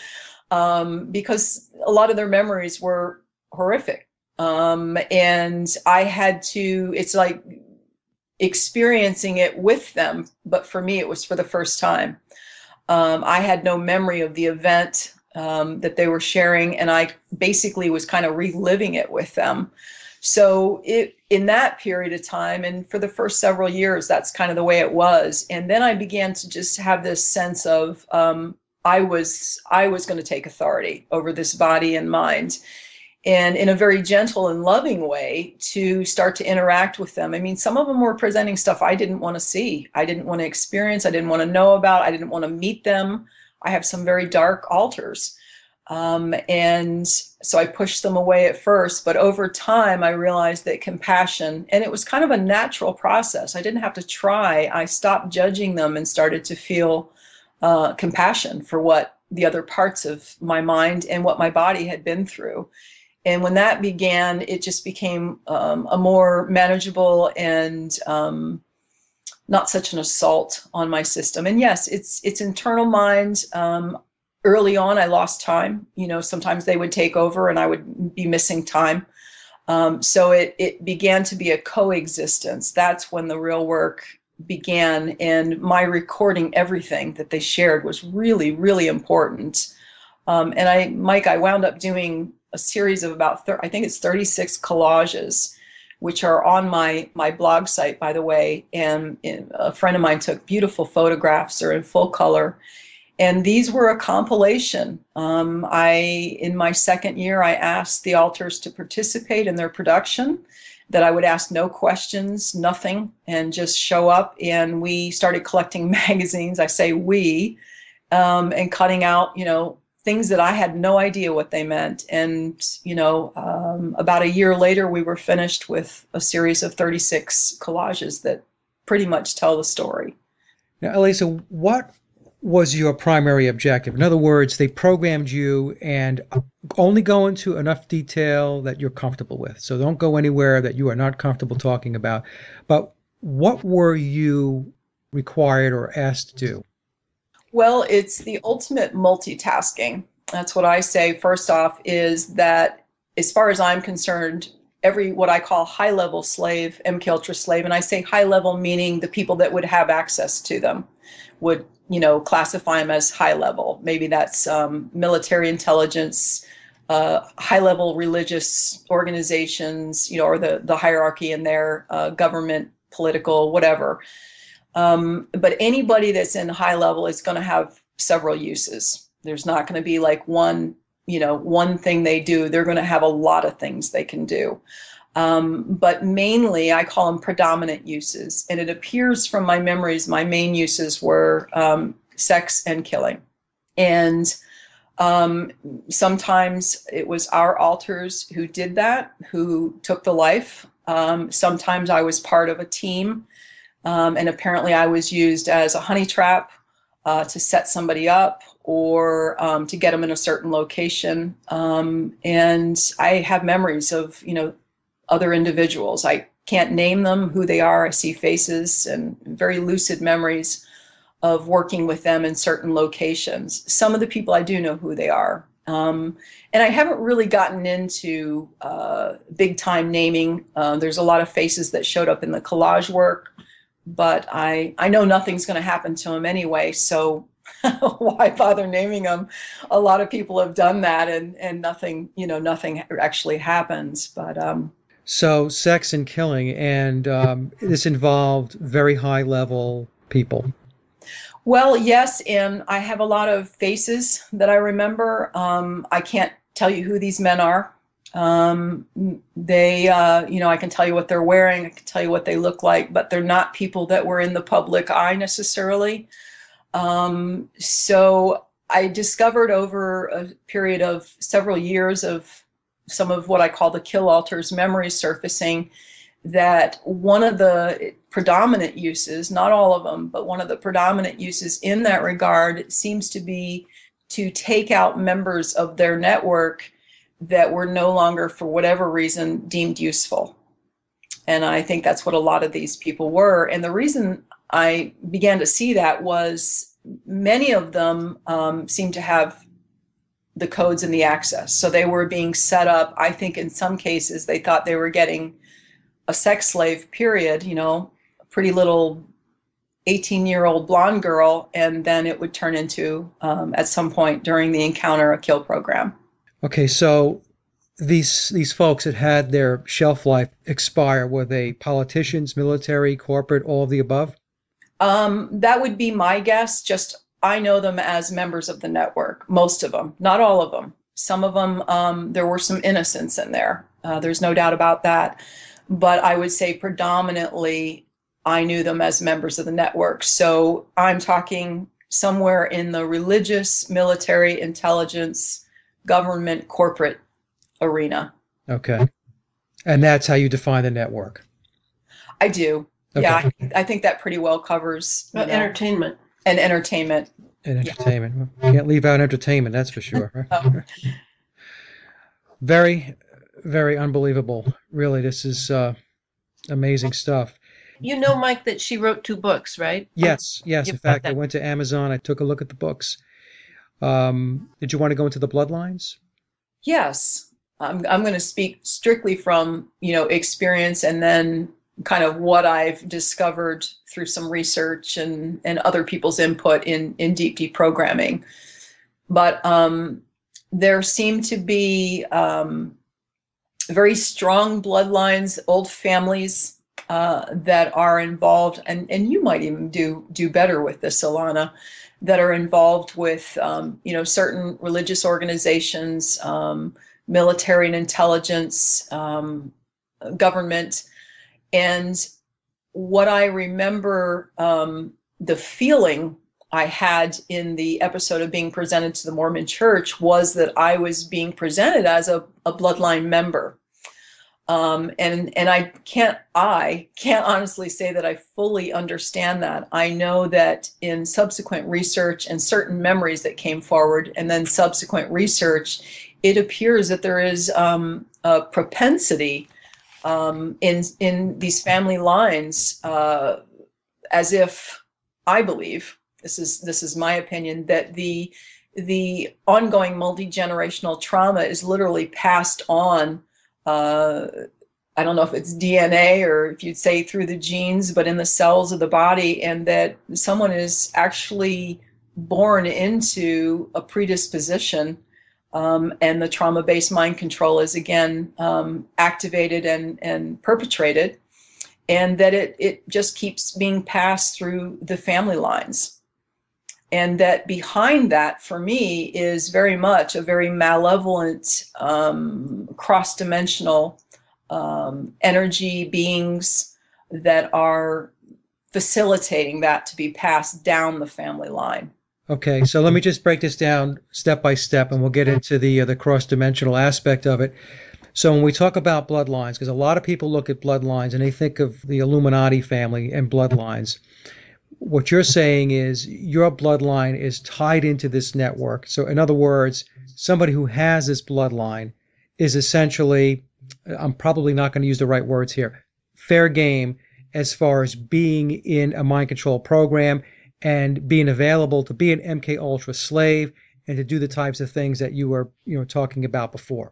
[SPEAKER 3] because a lot of their memories were horrific. And I had to, it's like experiencing it with them, but for me, it was for the first time. I had no memory of the event that they were sharing, and I basically was kind of reliving it with them. So in that period of time, and for the first several years, that's kind of the way it was. And then I began to just have this sense of I was going to take authority over this body and mind, and in a very gentle and loving way to start to interact with them. I mean, some of them were presenting stuff I didn't want to see, I didn't want to experience, I didn't want to know about, I didn't want to meet them. I have some very dark alters. And so I pushed them away at first, but over time I realized that compassion, and it was kind of a natural process. I didn't have to try. I stopped judging them and started to feel compassion for what the other parts of my mind and what my body had been through. And when that began, it just became a more manageable and not such an assault on my system. And yes, it's internal mind. Early on, I lost time. Sometimes they would take over and I would be missing time. So it began to be a coexistence. That's when the real work began. And my recording everything that they shared was really, really important. And Mike, I wound up doing a series of about, I think it's 36 collages, which are on my blog site, by the way. And a friend of mine took beautiful photographs. They're in full color. And these were a compilation. In my second year, I asked the altars to participate in their production, that I would ask no questions, nothing, and just show up. And we started collecting magazines. I say we, and cutting out, things that I had no idea what they meant. And, about a year later, we were finished with a series of 36 collages that pretty much tell the story.
[SPEAKER 1] Now, Elisa, what was your primary objective? In other words, they programmed you and only go into enough detail that you're comfortable with. So don't go anywhere that you are not comfortable talking about. But what were you required or asked to do?
[SPEAKER 3] Well, it's the ultimate multitasking. That's what I say. First off, is that as far as I'm concerned, every what I call high-level slave, MKULTRA slave, and I say high-level meaning the people that would have access to them would, classify them as high-level. Maybe that's military intelligence, high-level religious organizations, or the hierarchy in their government, political, whatever. But anybody that's in high level is going to have several uses. There's not going to be like one thing they do. They're going to have a lot of things they can do. But mainly I call them predominant uses. And it appears from my memories, my main uses were sex and killing. And sometimes it was our altars who did that, who took the life. Sometimes I was part of a team. And apparently I was used as a honey trap to set somebody up or to get them in a certain location. And I have memories of, other individuals. I can't name them, who they are. I see faces and very lucid memories of working with them in certain locations. Some of the people I do know who they are. And I haven't really gotten into big time naming. There's a lot of faces that showed up in the collage work, but I know nothing's going to happen to them anyway, so why bother naming them? A lot of people have done that, and nothing actually happens. But
[SPEAKER 1] So sex and killing, and this involved very high level people.
[SPEAKER 3] well, yes, and I have a lot of faces that I remember. I can't tell you who these men are. I can tell you what they're wearing, I can tell you what they look like, but they're not people that were in the public eye necessarily. So I discovered over a period of several years of some of what I call the kill altars memories surfacing, that one of the predominant uses, not all of them, but one of the predominant uses in that regard seems to be to take out members of their network that were no longer, for whatever reason, deemed useful. And I think that's what a lot of these people were. And the reason I began to see that was many of them seemed to have the codes and the access. So they were being set up. I think in some cases they thought they were getting a sex slave, period, a pretty little 18-year-old blonde girl, and then it would turn into, at some point during the encounter, a kill program.
[SPEAKER 1] Okay, so these folks that had their shelf life expire, were they politicians, military, corporate, all of the above?
[SPEAKER 3] That would be my guess. Just I know them as members of the network, most of them, not all of them. Some of them, there were some innocents in there. There's no doubt about that. But I would say predominantly I knew them as members of the network. So I'm talking somewhere in the religious, military, intelligence, government corporate arena.
[SPEAKER 1] Okay. And that's how you define the network.
[SPEAKER 3] I do.
[SPEAKER 1] Okay.
[SPEAKER 3] Yeah, I think that pretty well covers
[SPEAKER 2] entertainment.
[SPEAKER 3] And entertainment.
[SPEAKER 1] And entertainment. Yeah. Can't leave out entertainment, that's for sure. Right?
[SPEAKER 3] Oh.
[SPEAKER 1] Very, very unbelievable. Really, this is amazing stuff.
[SPEAKER 2] You know, Mike, that she wrote 2 books, right?
[SPEAKER 1] Yes. In fact, I went to Amazon. I took a look at the books. Did you want to go into the bloodlines?
[SPEAKER 3] Yes. I'm going to speak strictly from, experience, and then kind of what I've discovered through some research and other people's input in deep deprogramming. But there seem to be very strong bloodlines, old families that are involved, and you might even do better with this, Elana, that are involved with certain religious organizations, military and intelligence, government. And what I remember, the feeling I had in the episode of being presented to the Mormon Church was that I was being presented as a bloodline member. And I can't honestly say that I fully understand that. I know that in subsequent research and certain memories that came forward, and then subsequent research, it appears that there is a propensity in these family lines, as if, I believe, this is my opinion, that the ongoing multi-generational trauma is literally passed on. I don't know if it's DNA or if you'd say through the genes, but in the cells of the body, and that someone is actually born into a predisposition. And the trauma-based mind control is again activated and perpetrated, and that it just keeps being passed through the family lines. And that behind that, for me, is very much a very malevolent, cross-dimensional energy beings that are facilitating that to be passed down the family line.
[SPEAKER 1] Okay, so let me just break this down step by step, and we'll get into the cross-dimensional aspect of it. So when we talk about bloodlines, because a lot of people look at bloodlines and they think of the Illuminati family and bloodlines, what you're saying is your bloodline is tied into this network. So in other words, somebody who has this bloodline is essentially, I'm probably not going to use the right words here, fair game as far as being in a mind control program and being available to be an MKUltra slave and to do the types of things that you were talking about before.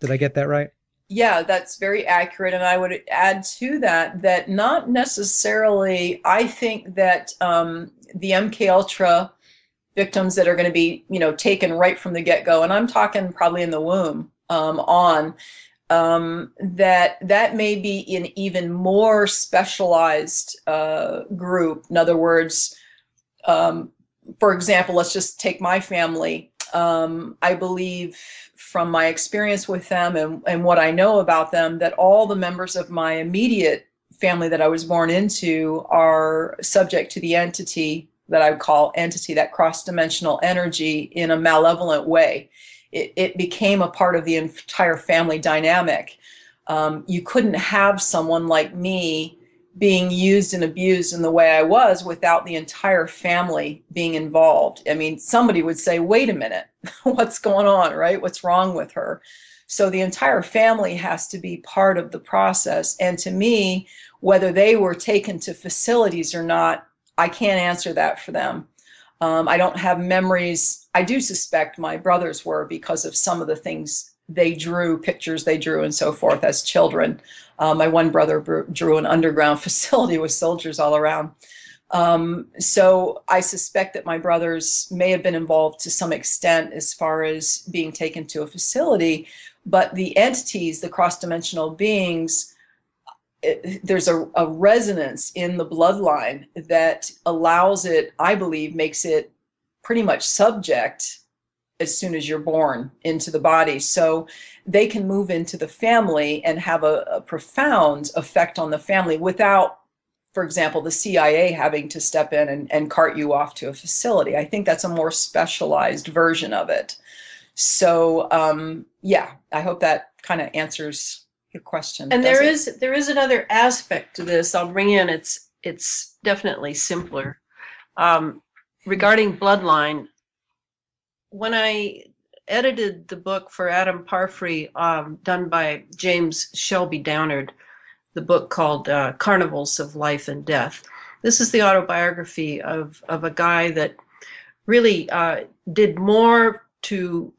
[SPEAKER 1] Did I get that right?
[SPEAKER 3] Yeah, that's very accurate. And I would add to that not necessarily, I think that the MKUltra victims that are going to be, taken right from the get-go, and I'm talking probably in the womb that may be an even more specialized group. In other words, for example, let's just take my family. I believe from my experience with them and what I know about them, that all the members of my immediate family that I was born into are subject to the entity that I would call that cross-dimensional energy in a malevolent way. It became a part of the entire family dynamic. You couldn't have someone like me being used and abused in the way I was without the entire family being involved. I mean, somebody would say, wait a minute, what's going on, right? What's wrong with her? So the entire family has to be part of the process. And to me, whether they were taken to facilities or not, I can't answer that for them. I don't have memories. I do suspect my brothers were, because of some of the things they drew, pictures they drew and so forth as children. My one brother drew an underground facility with soldiers all around. So I suspect that my brothers may have been involved to some extent as far as being taken to a facility, but the entities, the cross-dimensional beings, there's a resonance in the bloodline that allows it, I believe, makes it pretty much subject as soon as you're born into the body. So they can move into the family and have a profound effect on the family without, for example, the CIA having to step in and cart you off to a facility. I think that's a more specialized version of it. So yeah, I hope that kind of answers your question.
[SPEAKER 2] And there is another aspect to this I'll bring in. It's definitely simpler. Regarding bloodline, when I edited the book for Adam Parfrey, done by James Shelby Downard, the book called Carnivals of Life and Death. This is the autobiography of a guy that really did more to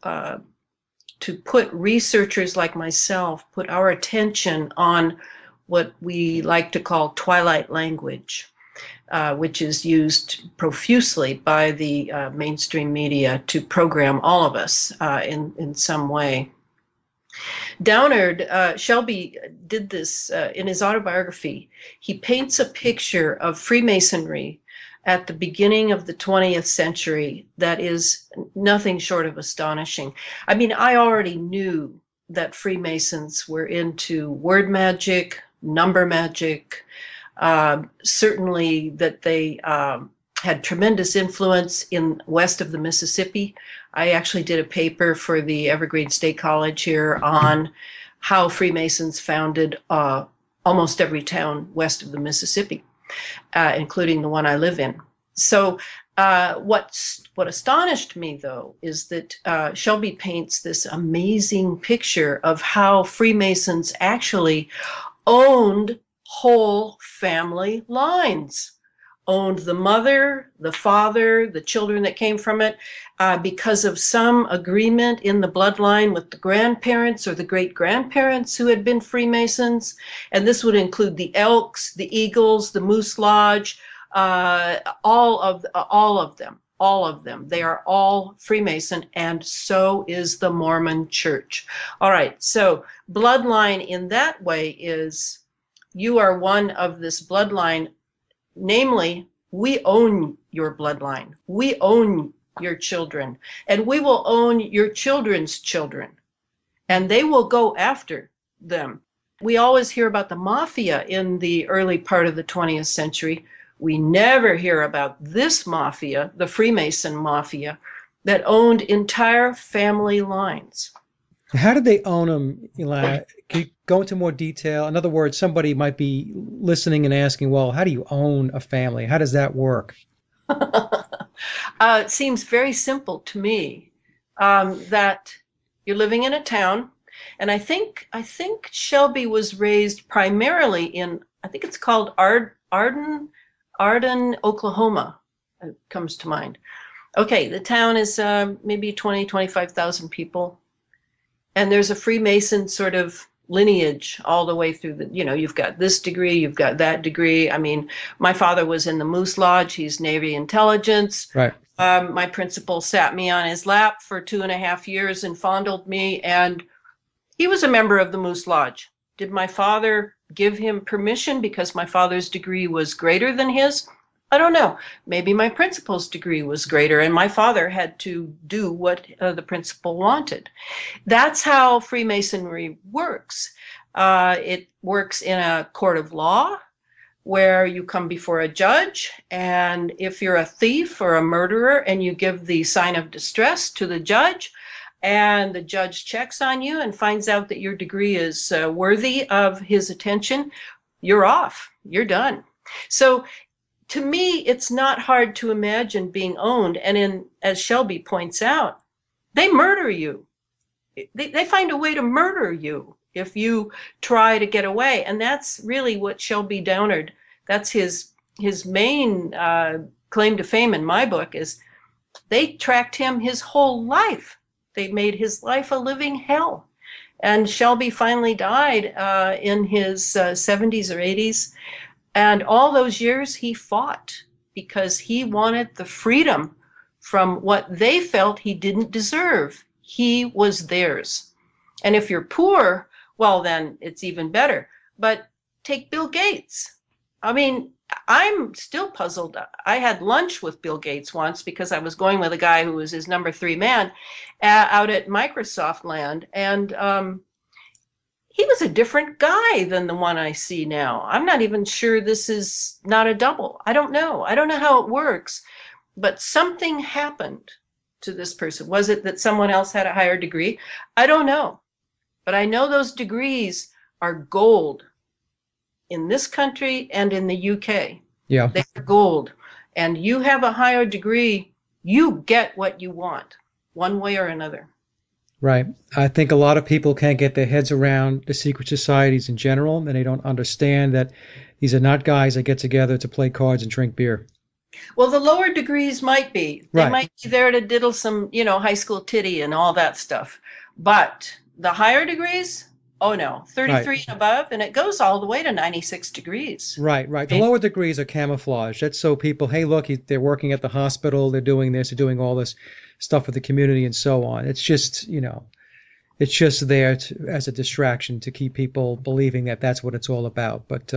[SPEAKER 2] put researchers like myself, put our attention on what we like to call twilight language, which is used profusely by the mainstream media to program all of us in some way. Downard, Shelby did this in his autobiography. He paints a picture of Freemasonry at the beginning of the 20th century that is nothing short of astonishing. I mean, I already knew that Freemasons were into word magic, number magic, certainly that they had tremendous influence in west of the Mississippi. I actually did a paper for the Evergreen State College here on how Freemasons founded almost every town west of the Mississippi, including the one I live in. So what astonished me, though, is that Shelby paints this amazing picture of how Freemasons actually owned whole family lines, owned the mother, the father, the children that came from it, because of some agreement in the bloodline with the grandparents or the great-grandparents who had been Freemasons. And this would include the Elks, the Eagles, the Moose Lodge, all of them. They are all Freemason, and so is the Mormon Church. All right, so bloodline in that way is you are one of this bloodline. Namely, we own your bloodline. We own your children, and we will own your children's children, and they will go after them. We always hear about the mafia in the early part of the 20th century. We never hear about this mafia, the Freemason mafia, that owned entire family lines.
[SPEAKER 1] How did they own them, Elana? Can you go into more detail? In other words, somebody might be listening and asking, well, how do you own a family? How does that work?
[SPEAKER 2] It seems very simple to me, that you're living in a town, and I think Shelby was raised primarily in, I think it's called Arden, Oklahoma, comes to mind. Okay, the town is maybe 25,000 people. And there's a Freemason sort of lineage all the way through the, you've got this degree, you've got that degree. I mean, my father was in the Moose Lodge. He's Navy intelligence.
[SPEAKER 1] Right.
[SPEAKER 2] My principal sat me on his lap for 2.5 years and fondled me. And he was a member of the Moose Lodge. Did my father give him permission because my father's degree was greater than his? I don't know. Maybe my principal's degree was greater and my father had to do what the principal wanted. That's how Freemasonry works. It works in a court of law where you come before a judge, and if you're a thief or a murderer and you give the sign of distress to the judge, and the judge checks on you and finds out that your degree is worthy of his attention, you're off. You're done. So to me, it's not hard to imagine being owned. And as Shelby points out, they murder you. They find a way to murder you if you try to get away. And that's really what Shelby Downard, that's his main claim to fame in my book, is they tracked him his whole life. They made his life a living hell. And Shelby finally died in his 70s or 80s. And all those years he fought because he wanted the freedom from what they felt he didn't deserve. He was theirs. And if you're poor, well, then it's even better. But take Bill Gates. I mean, I'm still puzzled. I had lunch with Bill Gates once because I was going with a guy who was his number 3 man out at Microsoft land. And he was a different guy than the one I see now. I'm not even sure this is not a double. I don't know. I don't know how it works. But something happened to this person? Was it that someone else had a higher degree? I don't know. But I know those degrees are gold in this country and in the UK.
[SPEAKER 1] Yeah.
[SPEAKER 2] They're gold. And you have a higher degree, you get what you want, one way or another.
[SPEAKER 1] Right. I think a lot of people can't get their heads around the secret societies in general, and they don't understand that these are not guys that get together to play cards and drink beer.
[SPEAKER 2] Well, the lower degrees might be. They
[SPEAKER 1] Right.
[SPEAKER 2] might be there to diddle some, high school titty and all that stuff. But the higher degrees, oh no, 33 and above, and it goes all the way to 96 degrees.
[SPEAKER 1] Right. The lower degrees are camouflage. That's so people, hey, look, they're working at the hospital, they're doing this, they're doing all this stuff for the community and so on. It's just, it's just there as a distraction to keep people believing that that's what it's all about. But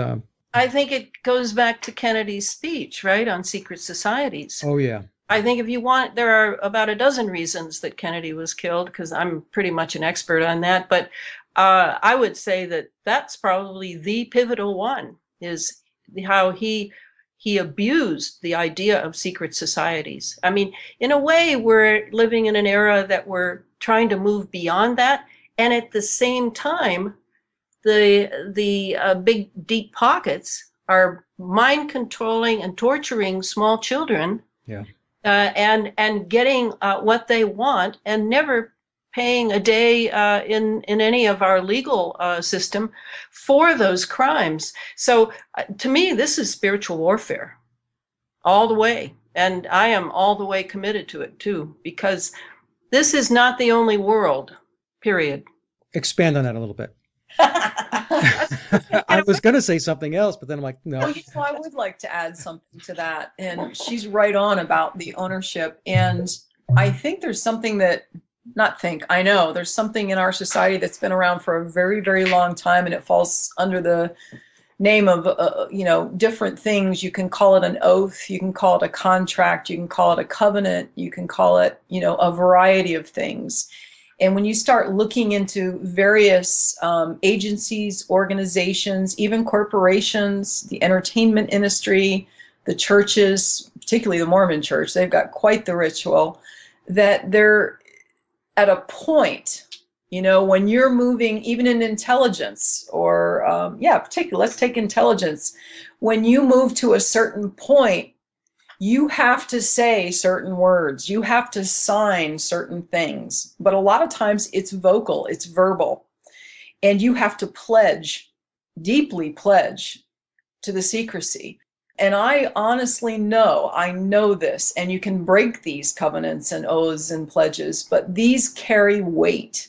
[SPEAKER 2] I think it goes back to Kennedy's speech, right, on secret societies.
[SPEAKER 1] Oh, yeah.
[SPEAKER 2] I think if you want, there are about a dozen reasons that Kennedy was killed, because I'm pretty much an expert on that. But I would say that that's probably the pivotal one, is how he abused the idea of secret societies. I mean, in a way, we're living in an era that we're trying to move beyond that. And at the same time, the big deep pockets are mind controlling and torturing small children.
[SPEAKER 1] Yeah.
[SPEAKER 2] And getting what they want, and never paying a day in any of our legal system for those crimes. So to me, this is spiritual warfare all the way. And I am all the way committed to it too, because this is not the only world, period.
[SPEAKER 1] Expand on that a little bit. I was going to say something else, but then I'm like, no.
[SPEAKER 3] Well, I would like to add something to that. And she's right on about the ownership. And I think there's something I know there's something in our society that's been around for a very, very long time, and it falls under the name of, different things. You can call it an oath, you can call it a contract, you can call it a covenant, you can call it, a variety of things. And when you start looking into various agencies, organizations, even corporations, the entertainment industry, the churches, particularly the Mormon church, they've got quite the ritual, that they're at a point, when you're moving, even in intelligence, or, particularly, let's take intelligence. When you move to a certain point, you have to say certain words. You have to sign certain things. But a lot of times it's vocal, it's verbal. And you have to deeply pledge to the secrecy. And I honestly I know this, and you can break these covenants and oaths and pledges, but these carry weight.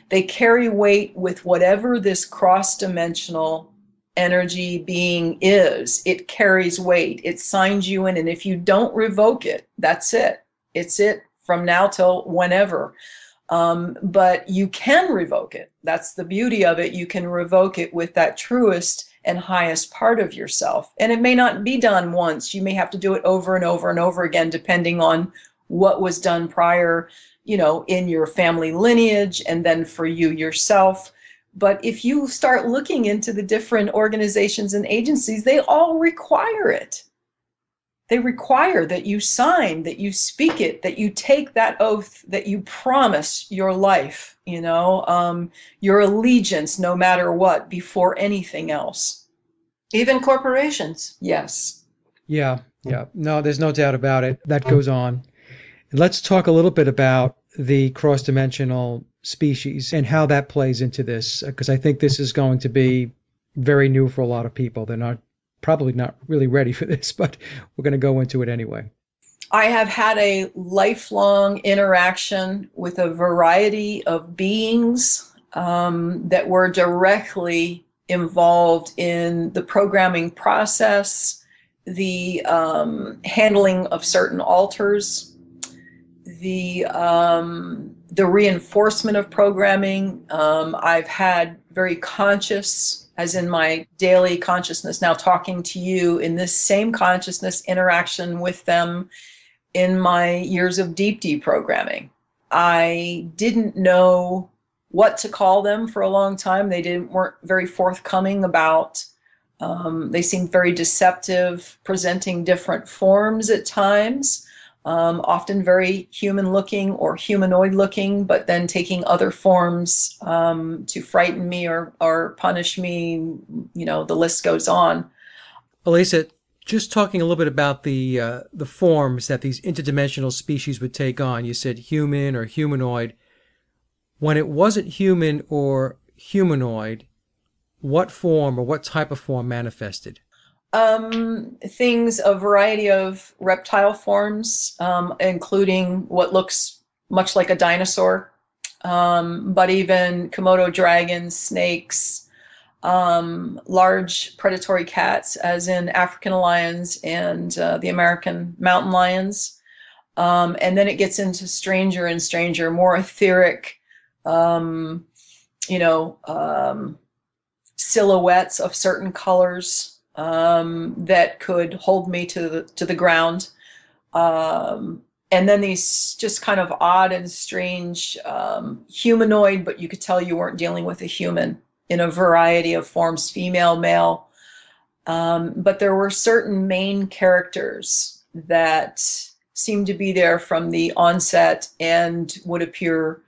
[SPEAKER 3] They carry weight with whatever this cross-dimensional energy being is. It carries weight. It signs you in, and if you don't revoke it, that's it. It's it from now till whenever. But you can revoke it. That's the beauty of it. You can revoke it with that truest and highest part of yourself. And it may not be done once. You may have to do it over and over and over again, depending on what was done prior, in your family lineage, and then for you yourself. But if you start looking into the different organizations and agencies, they all require it. They require that you sign, that you speak it, that you take that oath, that you promise your life, your allegiance, no matter what, before anything else.
[SPEAKER 2] Even corporations.
[SPEAKER 3] Yes.
[SPEAKER 1] Yeah. No, there's no doubt about it. That goes on. Let's talk a little bit about the cross-dimensional species and how that plays into this, because I think this is going to be very new for a lot of people. They're probably not really ready for this, but we're going to go into it anyway.
[SPEAKER 3] I have had a lifelong interaction with a variety of beings that were directly involved in the programming process, the handling of certain altars, the reinforcement of programming. I've had very conscious, as in my daily consciousness, now talking to you in this same consciousness interaction with them in my years of deep deprogramming. I didn't know what to call them for a long time. They weren't very forthcoming about, they seemed very deceptive, presenting different forms at times. often very human looking or humanoid looking, but then taking other forms to frighten me or punish me. The list goes on.
[SPEAKER 1] Elisa, just talking a little bit about the forms that these interdimensional species would take on. You said human or humanoid. When it wasn't human or humanoid, what form or what type of form manifested?
[SPEAKER 3] Things, a variety of reptile forms, including what looks much like a dinosaur, but even Komodo dragons, snakes, large predatory cats, as in African lions and the American mountain lions. And then it gets into stranger and stranger, more etheric, you know, silhouettes of certain colors that could hold me to the ground. And then these just kind of odd and strange humanoid, but you could tell you weren't dealing with a human, in a variety of forms, female, male. But there were certain main characters that seemed to be there from the onset and would appear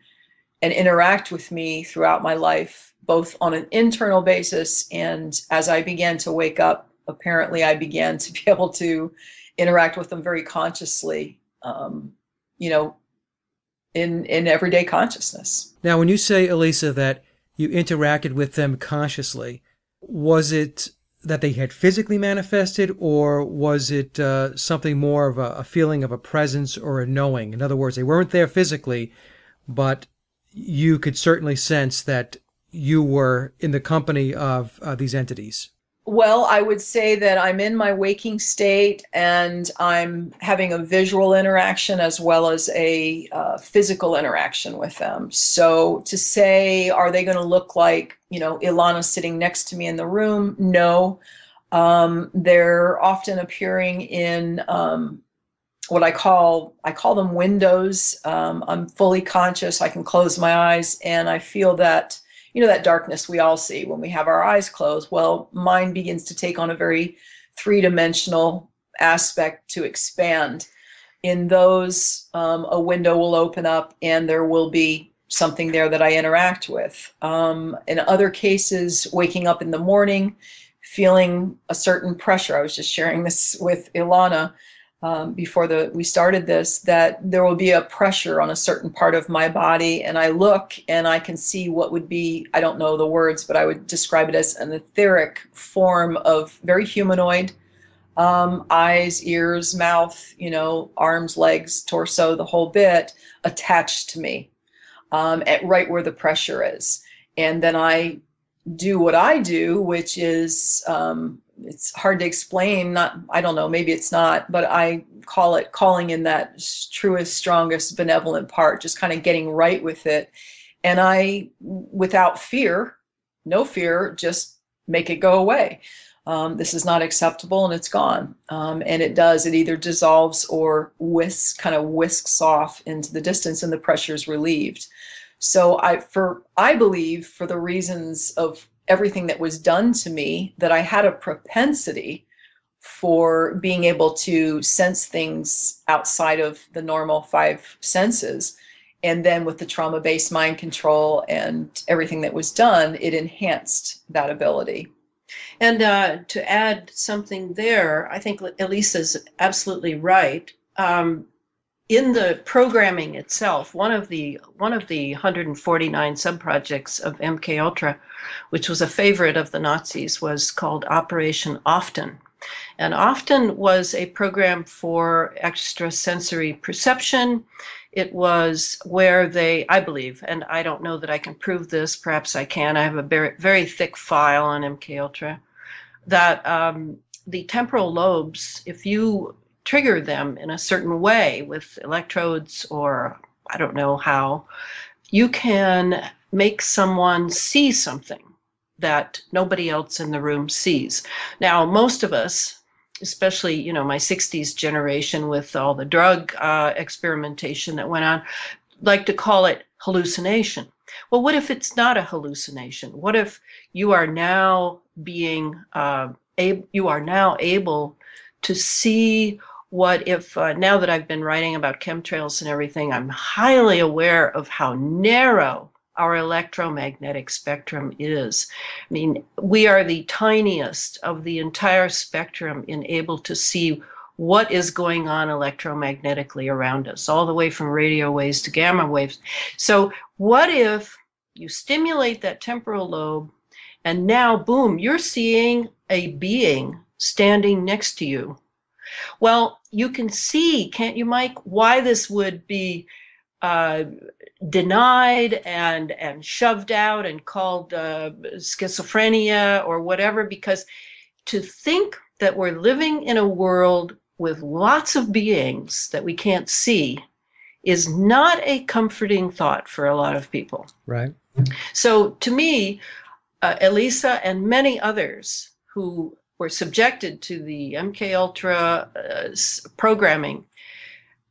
[SPEAKER 3] and interact with me throughout my life, both on an internal basis, and as I began to wake up, apparently I began to be able to interact with them very consciously, in everyday consciousness.
[SPEAKER 1] Now, when you say, Elisa, that you interacted with them consciously, was it that they had physically manifested, or was it something more of a feeling of a presence or a knowing? In other words, they weren't there physically, but you could certainly sense that you were in the company of these entities.
[SPEAKER 3] Well, I would say that I'm in my waking state and I'm having a visual interaction as well as a physical interaction with them. So to say, are they going to look like, Elana sitting next to me in the room? No. They're often appearing in what I call them windows. I'm fully conscious. I can close my eyes and I feel that, that darkness we all see when we have our eyes closed. Well, mine begins to take on a very three-dimensional aspect to expand. In those, a window will open up and there will be something there that I interact with. In other cases, waking up in the morning, feeling a certain pressure. I was just sharing this with Elana before we started this, that there will be a pressure on a certain part of my body, and I look and I can see what would be, I don't know the words, but I would describe it as an etheric form of very humanoid, eyes, ears, mouth, arms, legs, torso, the whole bit attached to me, at right where the pressure is. And then I do what I do, which is, it's hard to explain. I don't know, maybe it's not, but I call it calling in that truest, strongest, benevolent part, just kind of getting right with it. And I, without fear, no fear, just make it go away. This is not acceptable, and it's gone. And it either dissolves or kind of whisks off into the distance, and the pressure is relieved. So I believe, for the reasons of everything that was done to me, that I had a propensity for being able to sense things outside of the normal five senses. And then with the trauma-based mind control and everything that was done, it enhanced that ability.
[SPEAKER 2] And to add something there, I think Elisa's absolutely right. In the programming itself, one of the 149 subprojects of MKUltra, which was a favorite of the Nazis, was called Operation Often. And Often was a program for extrasensory perception. It was where I believe, and I don't know that I can prove this, perhaps I can, I have a very, very thick file on MKUltra, that the temporal lobes, if you trigger them in a certain way with electrodes or I don't know how, you can make someone see something that nobody else in the room sees. Now, most of us, especially, my 60s generation with all the drug experimentation that went on, like to call it hallucination. Well, what if it's not a hallucination? What if you are now able to see what if, now that I've been writing about chemtrails and everything, I'm highly aware of how narrow our electromagnetic spectrum is. I mean, we are the tiniest of the entire spectrum in able to see what is going on electromagnetically around us, all the way from radio waves to gamma waves. So what if you stimulate that temporal lobe, and now, boom, you're seeing a being standing next to you? Well, you can see, can't you, Mike, why this would be denied and shoved out and called schizophrenia or whatever, because to think that we're living in a world with lots of beings that we can't see is not a comforting thought for a lot of people.
[SPEAKER 1] Right.
[SPEAKER 2] So to me, Elisa and many others who were subjected to the MKUltra programming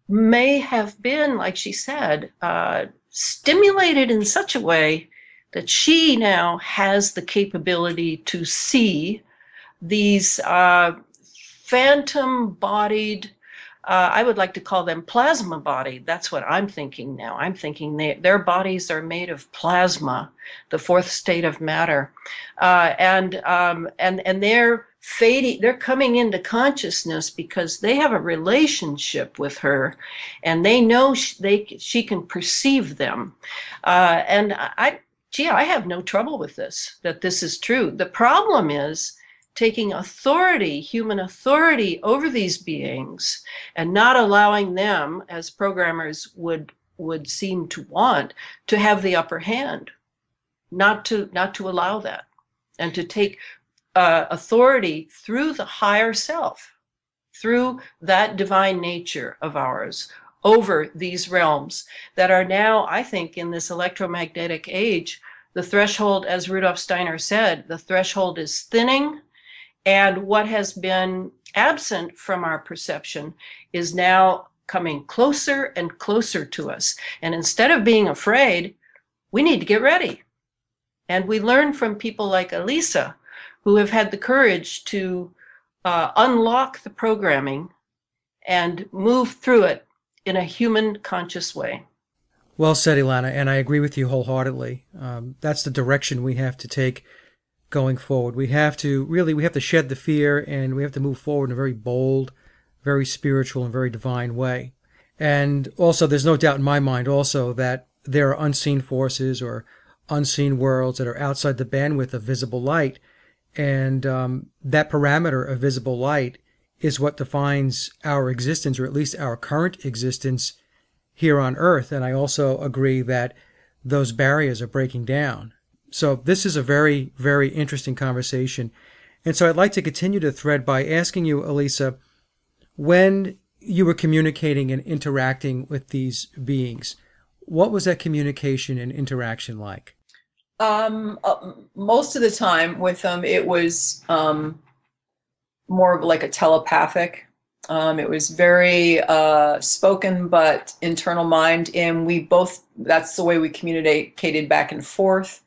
[SPEAKER 2] may have been, like she said, stimulated in such a way that she now has the capability to see these phantom-bodied, I would like to call them plasma-bodied. That's what I'm thinking now. I'm thinking their bodies are made of plasma, the fourth state of matter, and they're fading. They're coming into consciousness because they have a relationship with her, and they know she can perceive them. And I have no trouble with this. That this is true. The problem is taking authority, human authority over these beings, and not allowing them, as programmers would seem to want, to have the upper hand, not to allow that, and to take authority through the higher self, through that divine nature of ours, over these realms that are now, I think, in this electromagnetic age, the threshold, as Rudolf Steiner said, the threshold is thinning. And what has been absent from our perception is now coming closer and closer to us. And instead of being afraid, we need to get ready. And we learn from people like Elisa, who have had the courage to unlock the programming and move through it in a human conscious way.
[SPEAKER 1] Well said, Elana, and I agree with you wholeheartedly. That's the direction we have to take going forward. We have to shed the fear, and we have to move forward in a very bold, very spiritual, and very divine way. And also, there's no doubt in my mind also that there are unseen forces or unseen worlds that are outside the bandwidth of visible light. And that parameter of visible light is what defines our existence, or at least our current existence here on Earth. And I also agree that those barriers are breaking down. So this is a very, very interesting conversation. And so I'd like to continue the thread by asking you, Elisa, when you were communicating and interacting with these beings, what was that communication and interaction like?
[SPEAKER 3] Most of the time with them, it was more of like a telepathic. It was very spoken, but internal mind. And that's the way we communicated back and forth.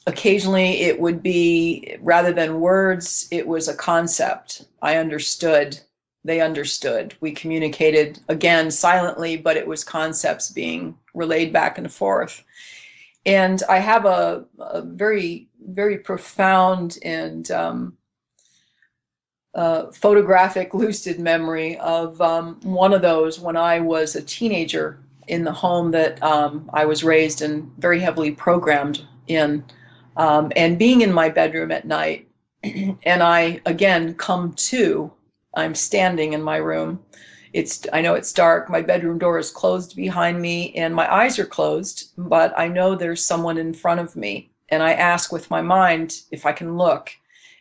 [SPEAKER 3] Occasionally it would be, rather than words, it was a concept. I understood. They understood. We communicated, again, silently, but it was concepts being relayed back and forth. And I have a very, very profound and photographic lucid memory of one of those when I was a teenager in the home that I was raised and very heavily programmed in, and being in my bedroom at night. And I, again, I'm standing in my room. I know it's dark. My bedroom door is closed behind me and my eyes are closed, but I know there's someone in front of me. And I ask with my mind if I can look,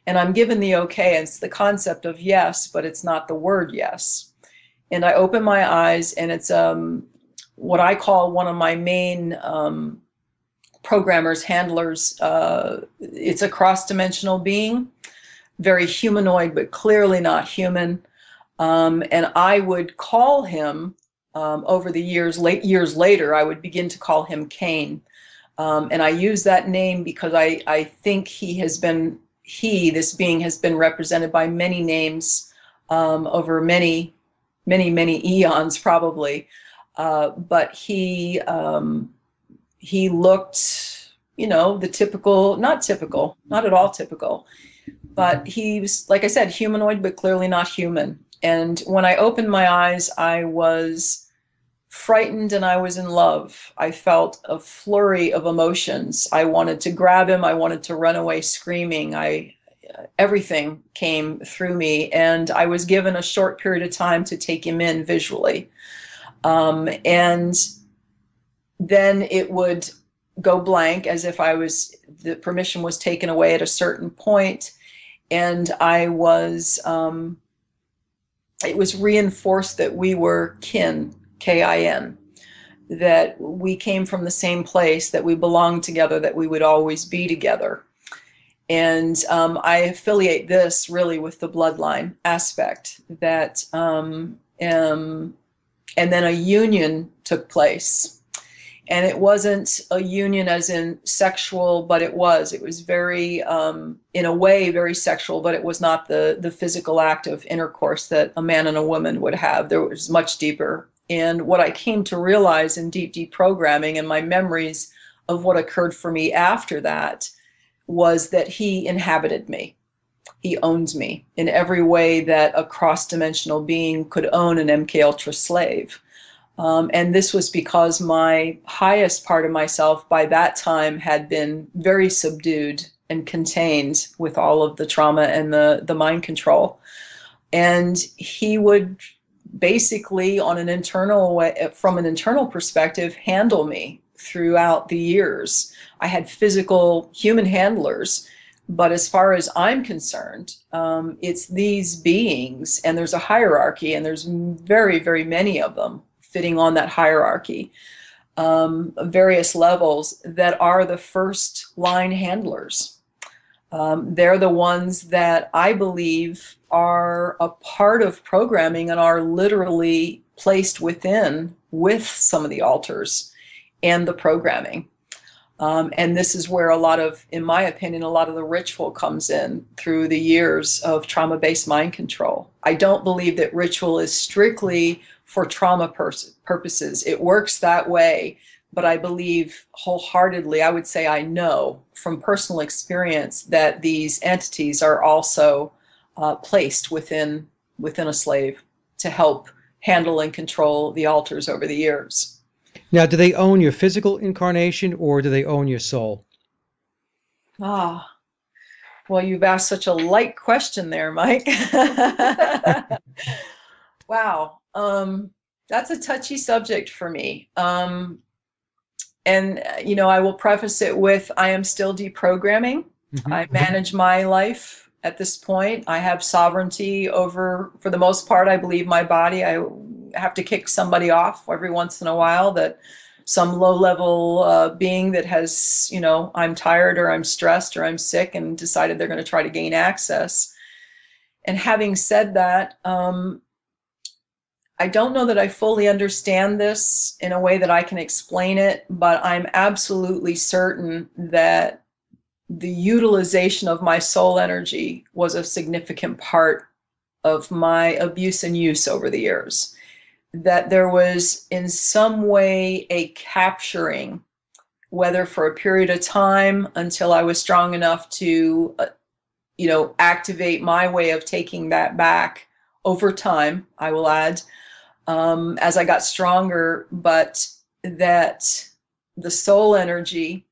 [SPEAKER 3] and I'm given the okay. It's the concept of yes, but it's not the word yes. And I open my eyes, and it's what I call one of my main programmers, handlers. It's a cross-dimensional being, very humanoid, but clearly not human. And I would call him over the years later, I would begin to call him Cain. And I use that name because I think this being has been represented by many names over many, many, many eons probably. But he looked, you know, the typical, not typical, not at all typical, but he was, like I said, humanoid, but clearly not human. And when I opened my eyes, I was frightened and I was in love. I felt a flurry of emotions. I wanted to grab him. I wanted to run away screaming. Everything came through me, and I was given a short period of time to take him in visually. And then it would go blank, as if the permission was taken away at a certain point, and it was reinforced that we were kin, K-I-N, that we came from the same place, that we belonged together, that we would always be together. And I affiliate this really with the bloodline aspect, that, and then a union took place. And it wasn't a union as in sexual, but it was very, in a way, very sexual, but it was not the physical act of intercourse that a man and a woman would have. There was much deeper. And what I came to realize in deep programming and my memories of what occurred for me after that was that he inhabited me. He owned me in every way that a cross-dimensional being could own an MKUltra slave. And this was because my highest part of myself by that time had been very subdued and contained with all of the trauma and the mind control. And he would basically, on an internal way, from an internal perspective, handle me throughout the years. I had physical human handlers, but as far as I'm concerned, it's these beings, and there's a hierarchy, and there's very, very many of them fitting on that hierarchy, various levels, that are the first line handlers. They're the ones that I believe are a part of programming and are literally placed within with some of the altars and the programming. And this is where in my opinion, a lot of the ritual comes in through the years of trauma-based mind control. I don't believe that ritual is strictly for trauma purposes. It works that way, but I believe wholeheartedly, I would say I know from personal experience that these entities are also placed within a slave to help handle and control the altars over the years.
[SPEAKER 1] Now, do they own your physical incarnation or do they own your soul?
[SPEAKER 3] Ah, well, you've asked such a light question there, Mike. Wow. That's a touchy subject for me. And, you know, I will preface it with, I am still deprogramming. Mm-hmm. I manage my life at this point. I have sovereignty over, for the most part, I believe, my body. I have to kick somebody off every once in a while, that some low-level being that has, you know, I'm tired or I'm stressed or I'm sick and decided they're going to try to gain access. And having said that, I don't know that I fully understand this in a way that I can explain it, but I'm absolutely certain that the utilization of my soul energy was a significant part of my abuse and use over the years. That there was in some way a capturing, whether for a period of time until I was strong enough to, you know, activate my way of taking that back over time, I will add, as I got stronger, but that the soul energy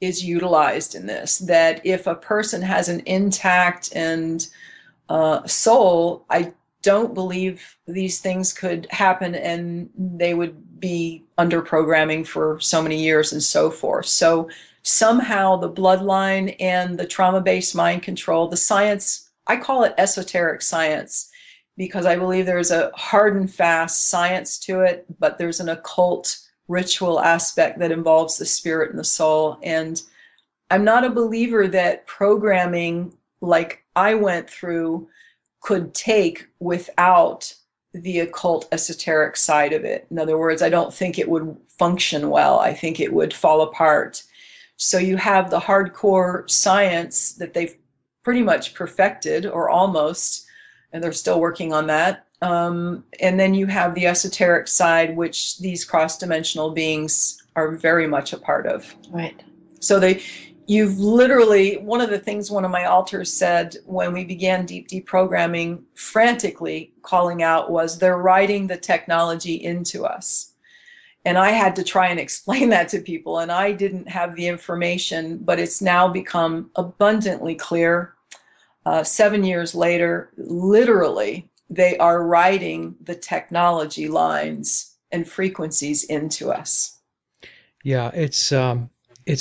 [SPEAKER 3] is utilized in this, that if a person has an intact and soul, I don't believe these things could happen and they would be under programming for so many years and so forth. So somehow the bloodline and the trauma-based mind control, the science, I call it esoteric science, because I believe there's a hard and fast science to it, but there's an occult ritual aspect that involves the spirit and the soul. And I'm not a believer that programming like I went through could take without the occult esoteric side of it. In other words, I don't think it would function well. I think it would fall apart. So you have the hardcore science that they've pretty much perfected, or almost, and they're still working on that. And then you have the esoteric side, which these cross-dimensional beings are very much a part of.
[SPEAKER 2] Right.
[SPEAKER 3] So you've literally, one of the things one of my alters said when we began deep deprogramming, frantically calling out, was they're writing the technology into us. And I had to try and explain that to people, and I didn't have the information, but it's now become abundantly clear. 7 years later, literally, they are writing the technology lines and frequencies into us.
[SPEAKER 1] Yeah, it's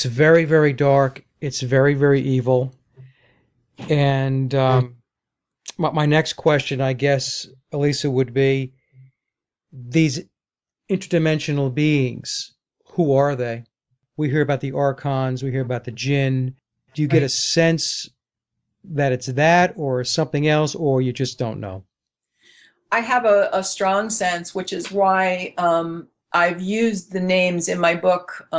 [SPEAKER 1] very, very dark. It's very, very evil. And my next question, I guess, Elisa, would be these interdimensional beings, who are they? We hear about the archons, we hear about the jinn. Do you get a sense that it's that or something else, or you just don't know?
[SPEAKER 3] I have a strong sense, which is why I've used the names in my book,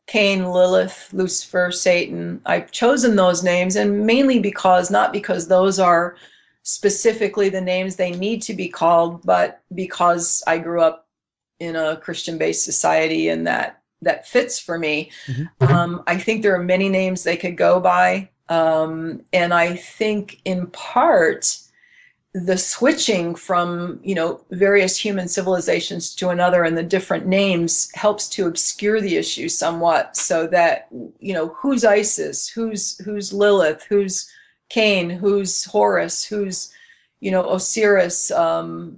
[SPEAKER 3] Cain, Lilith, Lucifer, Satan. I've chosen those names, and mainly not because those are specifically the names they need to be called, but because I grew up in a Christian-based society, and that fits for me. Mm-hmm. I think there are many names they could go by, and I think in part the switching from various human civilizations to another and the different names helps to obscure the issue somewhat, so that who's Isis, who's Lilith, who's Cain, who's Horus, who's Osiris,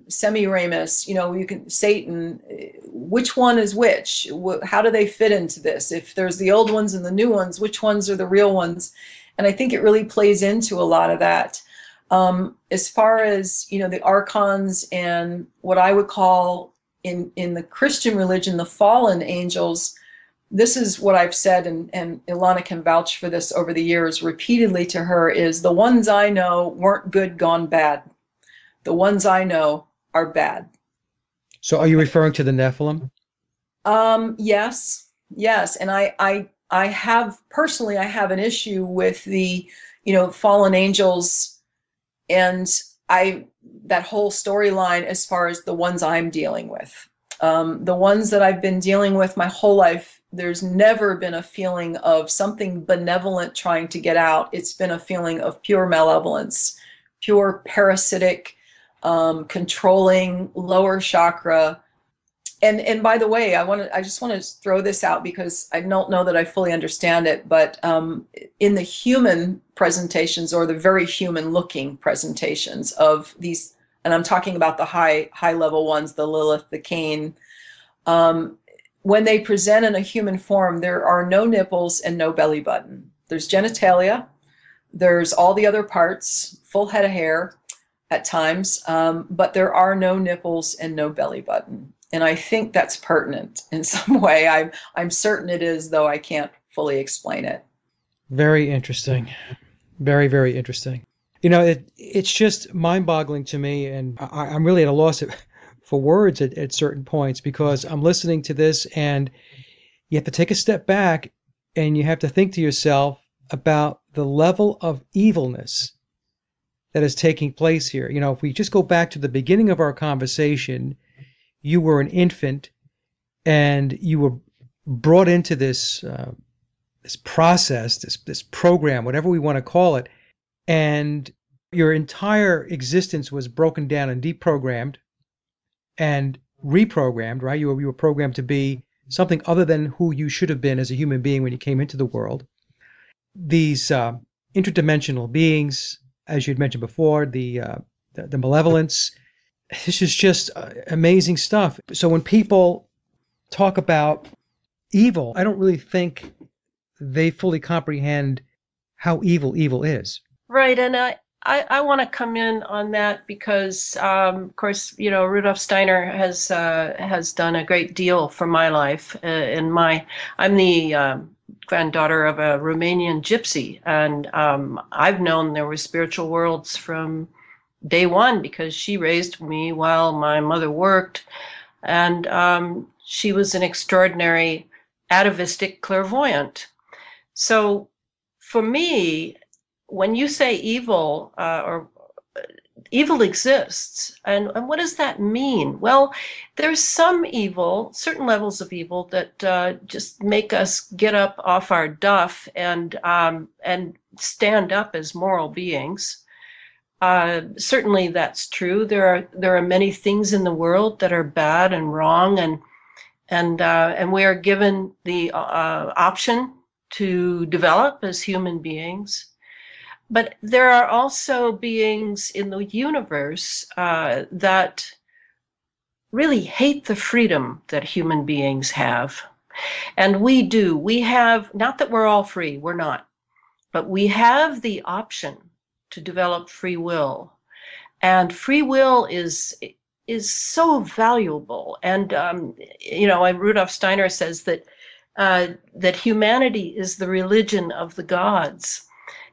[SPEAKER 3] Semiramis, you can Satan, which one is which? How do they fit into this? If there's the old ones and the new ones, which ones are the real ones? And I think it really plays into a lot of that. As far as the archons and what I would call in the Christian religion the fallen angels, this is what I've said, and Elana can vouch for this over the years repeatedly to her, is the ones I know weren't good gone bad. The ones I know are bad.
[SPEAKER 1] So are you referring to the Nephilim?
[SPEAKER 3] Yes. And I have personally, I have an issue with the fallen angels, and that whole storyline as far as the ones I'm dealing with. The ones that I've been dealing with my whole life, there's never been a feeling of something benevolent trying to get out. It's been a feeling of pure malevolence, pure parasitic, controlling, lower chakra. And by the way, I just want to throw this out because I don't know that I fully understand it, but in the human presentations, or the very human looking presentations of these, and I'm talking about the high level ones, the Lilith, the Cain, when they present in a human form, there are no nipples and no belly button. There's genitalia, there's all the other parts, full head of hair at times, but there are no nipples and no belly button. And I think that's pertinent in some way. I'm certain it is, though I can't fully explain it.
[SPEAKER 1] Very interesting. Very, very interesting. It's just mind-boggling to me, and I'm really at a loss for words at certain points, because I'm listening to this, and you have to take a step back, and you have to think to yourself about the level of evilness that is taking place here. If we just go back to the beginning of our conversation, you were an infant, and you were brought into this process, this program, whatever we want to call it, and your entire existence was broken down and deprogrammed and reprogrammed, right? You were programmed to be something other than who you should have been as a human being when you came into the world. These interdimensional beings, as you'd mentioned before, the malevolence. This is just amazing stuff. So when people talk about evil, I don't really think they fully comprehend how evil is.
[SPEAKER 2] Right, and I want to come in on that because, of course, Rudolf Steiner has done a great deal for my life. I'm the granddaughter of a Romanian gypsy, and I've known there were spiritual worlds from day one because she raised me while my mother worked, and she was an extraordinary atavistic clairvoyant. So for me, when you say evil, or evil exists. And what does that mean? Well, there's some evil, certain levels of evil that just make us get up off our duff and stand up as moral beings. Certainly that's true. There are many things in the world that are bad and wrong, and we are given the option to develop as human beings. But there are also beings in the universe that really hate the freedom that human beings have. And we do. We have, not that we're all free, we're not, but we have the option to develop free will. And free will is so valuable. And, Rudolf Steiner says that humanity is the religion of the gods.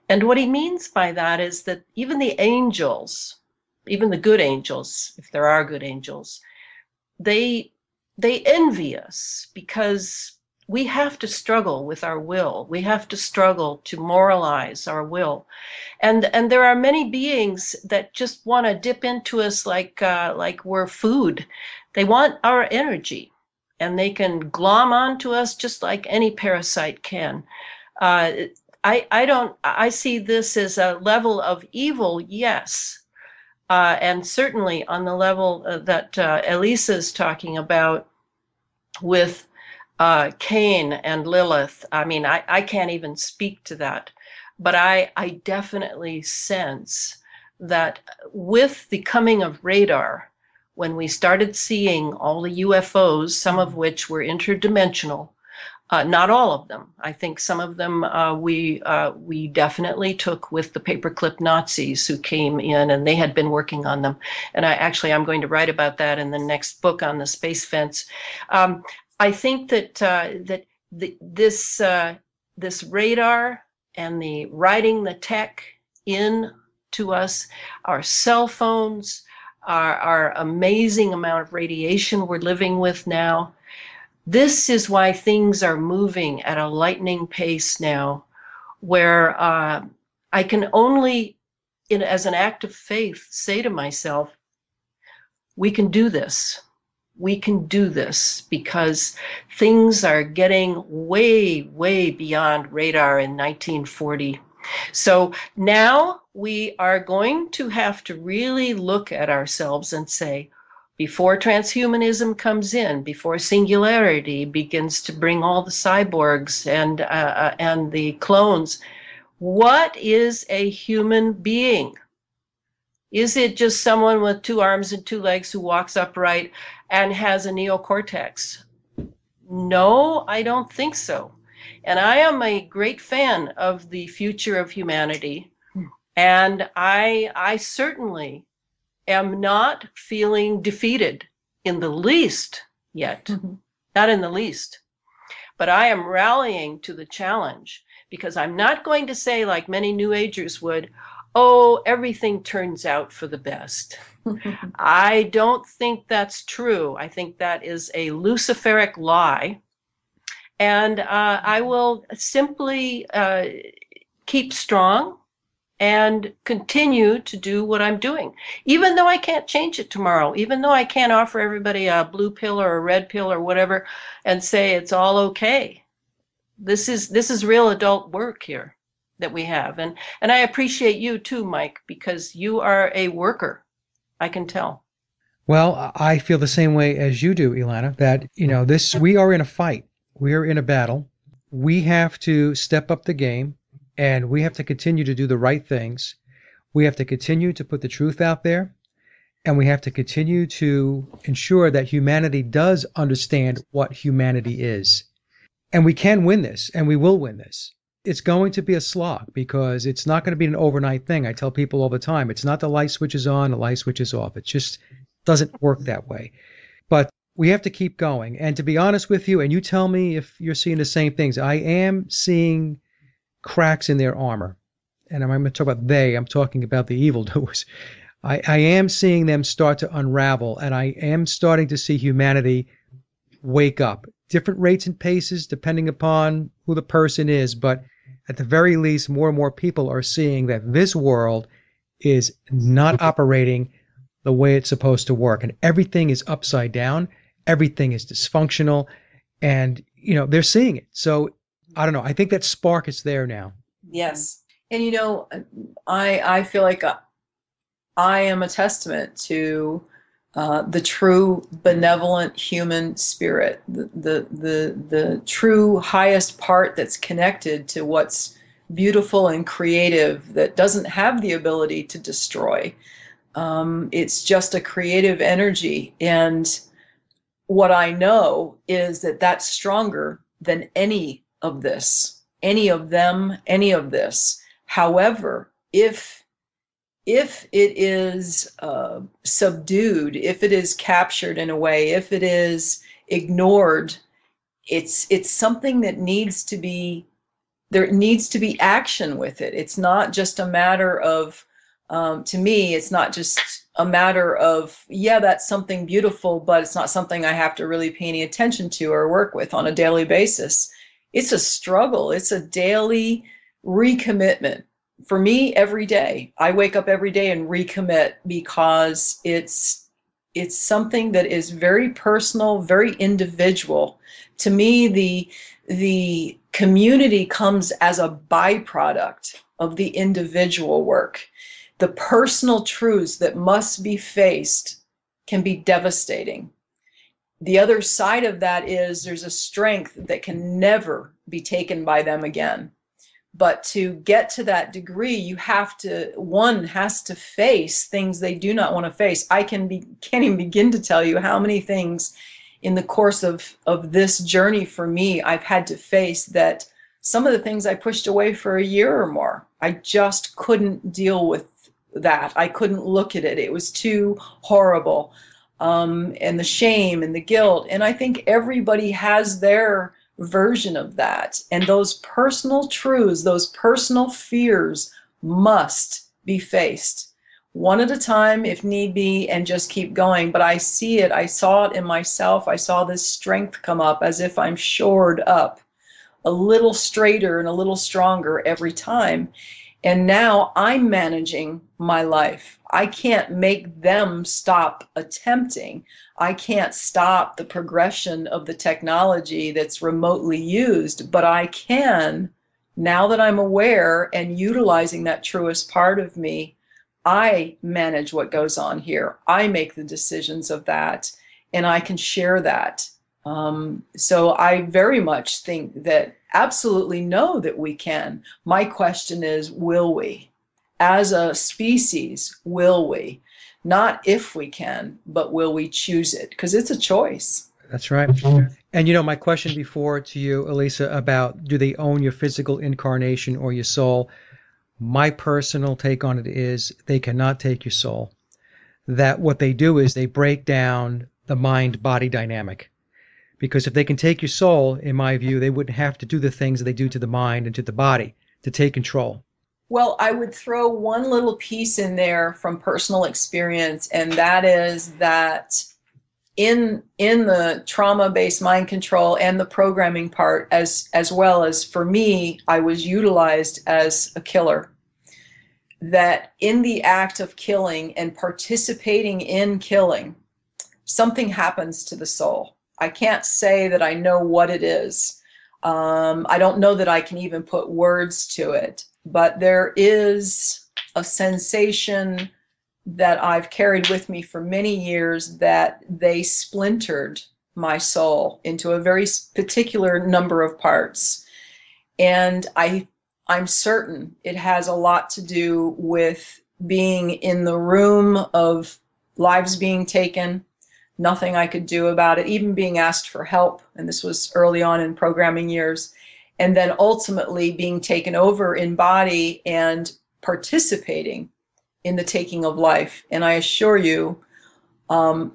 [SPEAKER 2] And what he means by that is that even the angels, even the good angels, if there are good angels, they envy us because we have to struggle with our will. We have to struggle to moralize our will. And there are many beings that just want to dip into us like we're food. They want our energy, and they can glom onto us just like any parasite can. I see this as a level of evil, yes. And certainly on the level that Elisa is talking about with Cain and Lilith. I mean, I can't even speak to that. But I definitely sense that with the coming of radar, when we started seeing all the UFOs, some of which were interdimensional, not all of them. I think some of them we definitely took with the paperclip Nazis who came in, and they had been working on them. And I'm going to write about that in the next book on the space fence. I think that this radar and the writing the tech in to us, our cell phones, our amazing amount of radiation we're living with now. This is why things are moving at a lightning pace now, where I can only, as an act of faith, say to myself, we can do this. We can do this because things are getting way, way beyond radar in 1940. So now we are going to have to really look at ourselves and say, before transhumanism comes in, before singularity begins to bring all the cyborgs and the clones, what is a human being? Is it just someone with 2 arms and 2 legs who walks upright and has a neocortex? No, I don't think so. And I am a great fan of the future of humanity. And I certainly am not feeling defeated in the least yet. Mm-hmm. Not in the least. But I am rallying to the challenge because I'm not going to say, like many New Agers would, oh, everything turns out for the best. I don't think that's true. I think that is a Luciferic lie. And I will simply keep strong and continue to do what I'm doing, even though I can't change it tomorrow, even though I can't offer everybody a blue pill or a red pill or whatever and say it's all okay. This is real adult work here that we have. And I appreciate you too, Mike, because you are a worker. I can tell.
[SPEAKER 1] Well, I feel the same way as you do, Elana, that, we are in a fight. We are in a battle. We have to step up the game, and we have to continue to do the right things. We have to continue to put the truth out there, and we have to continue to ensure that humanity does understand what humanity is. And we can win this, and we will win this. It's going to be a slog because it's not going to be an overnight thing. I tell people all the time, it's not the light switch is on, the light switch is off. It just doesn't work that way. But we have to keep going. And to be honest with you, and you tell me if you're seeing the same things, I am seeing cracks in their armor. And I'm going to talk about I'm talking about the evildoers. I am seeing them start to unravel, and I am starting to see humanity wake up. Different rates and paces depending upon who the person is, but at the very least, more and more people are seeing that this world is not operating the way it's supposed to work, and everything is upside down, everything is dysfunctional, and they're seeing it. So I don't know. I think that spark is there now.
[SPEAKER 3] Yes. And I feel like I am a testament to the true benevolent human spirit, the true highest part that's connected to what's beautiful and creative, that doesn't have the ability to destroy. It's just a creative energy. And what I know is that that's stronger than any of this, any of them, any of this. However, if it is subdued, if it is captured in a way, if it is ignored, it's something that needs to be, there needs to be action with it. It's not just a matter of, to me, it's not just a matter of, yeah, that's something beautiful, but it's not something I have to really pay any attention to or work with on a daily basis. It's a struggle. It's a daily recommitment. For me, every day, I wake up every day and recommit, because it's something that is very personal, very individual. To me, the community comes as a byproduct of the individual work. The personal truths that must be faced can be devastating. The other side of that is there's a strength that can never be taken by them again. But to get to that degree, one has to face things they do not want to face. I can't even begin to tell you how many things in the course of this journey for me I've had to face, that some of the things I pushed away for a year or more. I just couldn't deal with that. I couldn't look at it. It was too horrible. And the shame and the guilt. And I think everybody has their version of that. And those personal truths, those personal fears must be faced one at a time if need be, and just keep going. But I see it. I saw it in myself. I saw this strength come up as if I'm shored up a little straighter and a little stronger every time. And now I'm managing my life. I can't make them stop attempting. I can't stop the progression of the technology that's remotely used, but I can, now that I'm aware and utilizing that truest part of me, I manage what goes on here. I make the decisions of that, and I can share that. So I very much think that absolutely know that we can. My question is, will we? As a species, will we? Not if we can, but will we choose it? Because it's a choice.
[SPEAKER 1] That's right. And my question before to you, Elisa, about do they own your physical incarnation or your soul? My personal take on it is they cannot take your soul. That what they do is they break down the mind-body dynamic. Because if they can take your soul, in my view, they wouldn't have to do the things that they do to the mind and to the body to take control.
[SPEAKER 3] Well, I would throw one little piece in there from personal experience, and that is that in the trauma-based mind control and the programming part, as well as for me, I was utilized as a killer. That in the act of killing and participating in killing, something happens to the soul. I can't say that I know what it is. I don't know that I can even put words to it, but there is a sensation that I've carried with me for many years that they splintered my soul into a very particular number of parts. And I'm certain it has a lot to do with being in the room of lives being taken, nothing I could do about it, even being asked for help. And this was early on in programming years. And then ultimately being taken over in body and participating in the taking of life. And I assure you,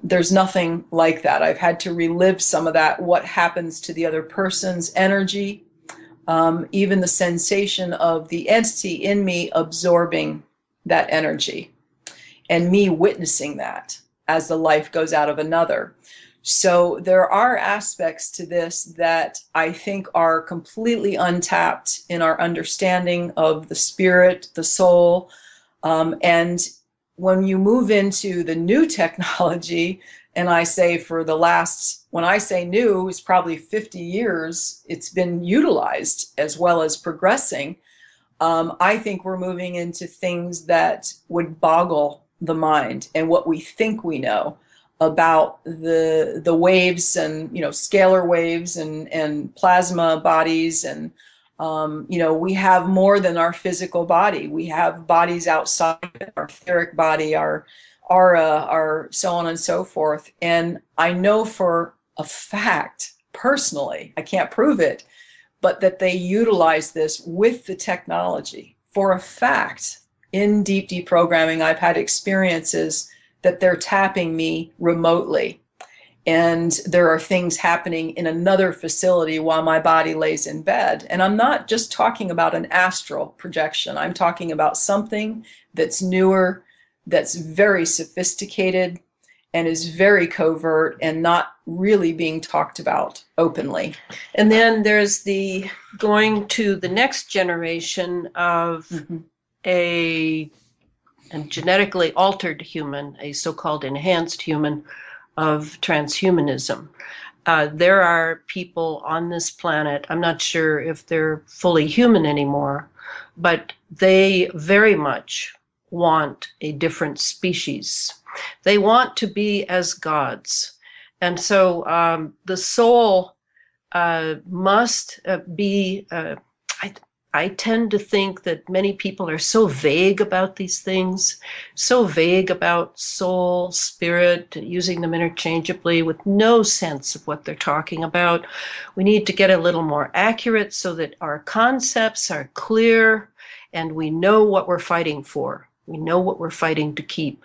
[SPEAKER 3] there's nothing like that. I've had to relive some of that, what happens to the other person's energy, even the sensation of the entity in me absorbing that energy and me witnessing that as the life goes out of another. So there are aspects to this that I think are completely untapped in our understanding of the spirit, the soul, And when you move into the new technology, and I say for the last, when I say new, it's probably 50 years, it's been utilized as well as progressing. I think we're moving into things that would boggle the mind and what we think we know about the waves and, scalar waves and plasma bodies. And, we have more than our physical body. We have bodies outside our etheric body, our aura, our so on and so forth. And I know for a fact, personally, I can't prove it, but that they utilize this with the technology. For a fact, in deep deprogramming, I've had experiences that they're tapping me remotely. And there are things happening in another facility while my body lays in bed. And I'm not just talking about an astral projection. I'm talking about something that's newer, that's very sophisticated, and is very covert and not really being talked about openly.
[SPEAKER 2] And then there's the going to the next generation of a genetically altered human, a so-called enhanced human of transhumanism. There are people on this planet, I'm not sure if they're fully human anymore, but they very much want a different species. They want to be as gods. And so the soul must be, I tend to think that many people are so vague about these things, so vague about soul, spirit, using them interchangeably with no sense of what they're talking about. We need to get a little more accurate so that our concepts are clear and we know what we're fighting for. We know what we're fighting to keep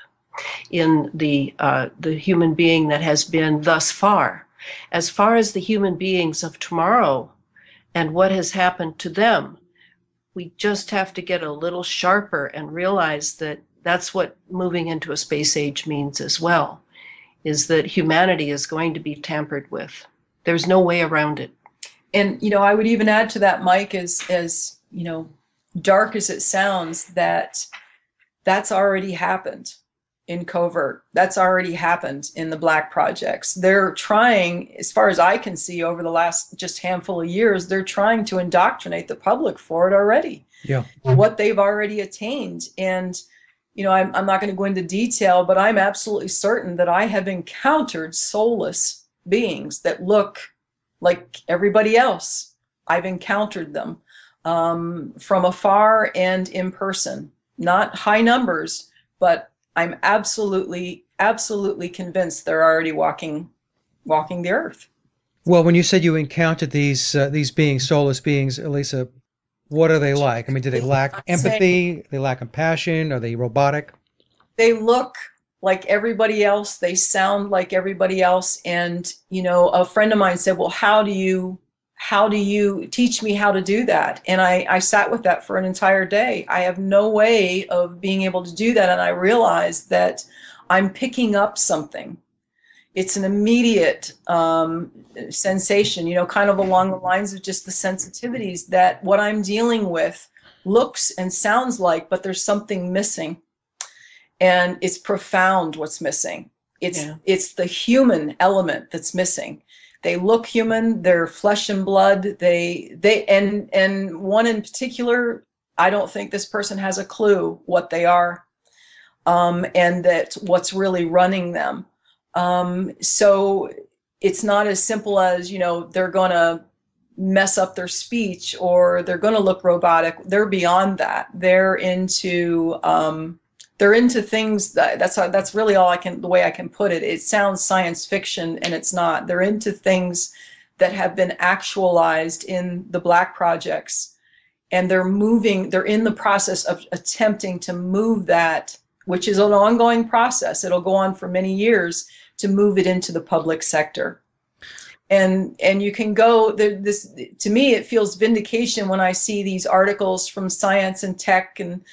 [SPEAKER 2] in the human being that has been thus far. As far as the human beings of tomorrow and what has happened to them, we just have to get a little sharper and realize that that's what moving into a space age means as well, is that humanity is going to be tampered with. There's no way around it.
[SPEAKER 3] And, I would even add to that, Mike, as dark as it sounds, that's already happened in covert. That's already happened in the Black projects. They're trying, as far as I can see, over the last just handful of years, they're trying to indoctrinate the public for it already.
[SPEAKER 1] Yeah.
[SPEAKER 3] What they've already attained. And, I'm not going to go into detail, but I'm absolutely certain that I have encountered soulless beings that look like everybody else. I've encountered them from afar and in person. Not high numbers, but I'm absolutely convinced they're already walking the earth.
[SPEAKER 1] Well, when you said you encountered these beings, soulless beings, Elisa, what are they like? I mean, do they lack empathy? They lack compassion? Are they robotic?
[SPEAKER 3] They look like everybody else. They sound like everybody else. And, a friend of mine said, well, how do you teach me how to do that? And I sat with that for an entire day. I have no way of being able to do that. And I realized that I'm picking up something. It's an immediate sensation, kind of along the lines of just the sensitivities that what I'm dealing with looks and sounds like, but there's something missing. And it's profound what's missing. It's the human element that's missing. They look human, they're flesh and blood. And one in particular, I don't think this person has a clue what they are, and that what's really running them. So it's not as simple as, they're going to mess up their speech or they're going to look robotic. They're beyond that. They're into things that's really the way I can put it. It sounds science fiction and it's not. They're into things that have been actualized in the Black projects, and they're in the process of attempting to move that, which is an ongoing process. It'll go on for many years to move it into the public sector. And you can go this, to me, it feels vindication when I see these articles from science and tech and,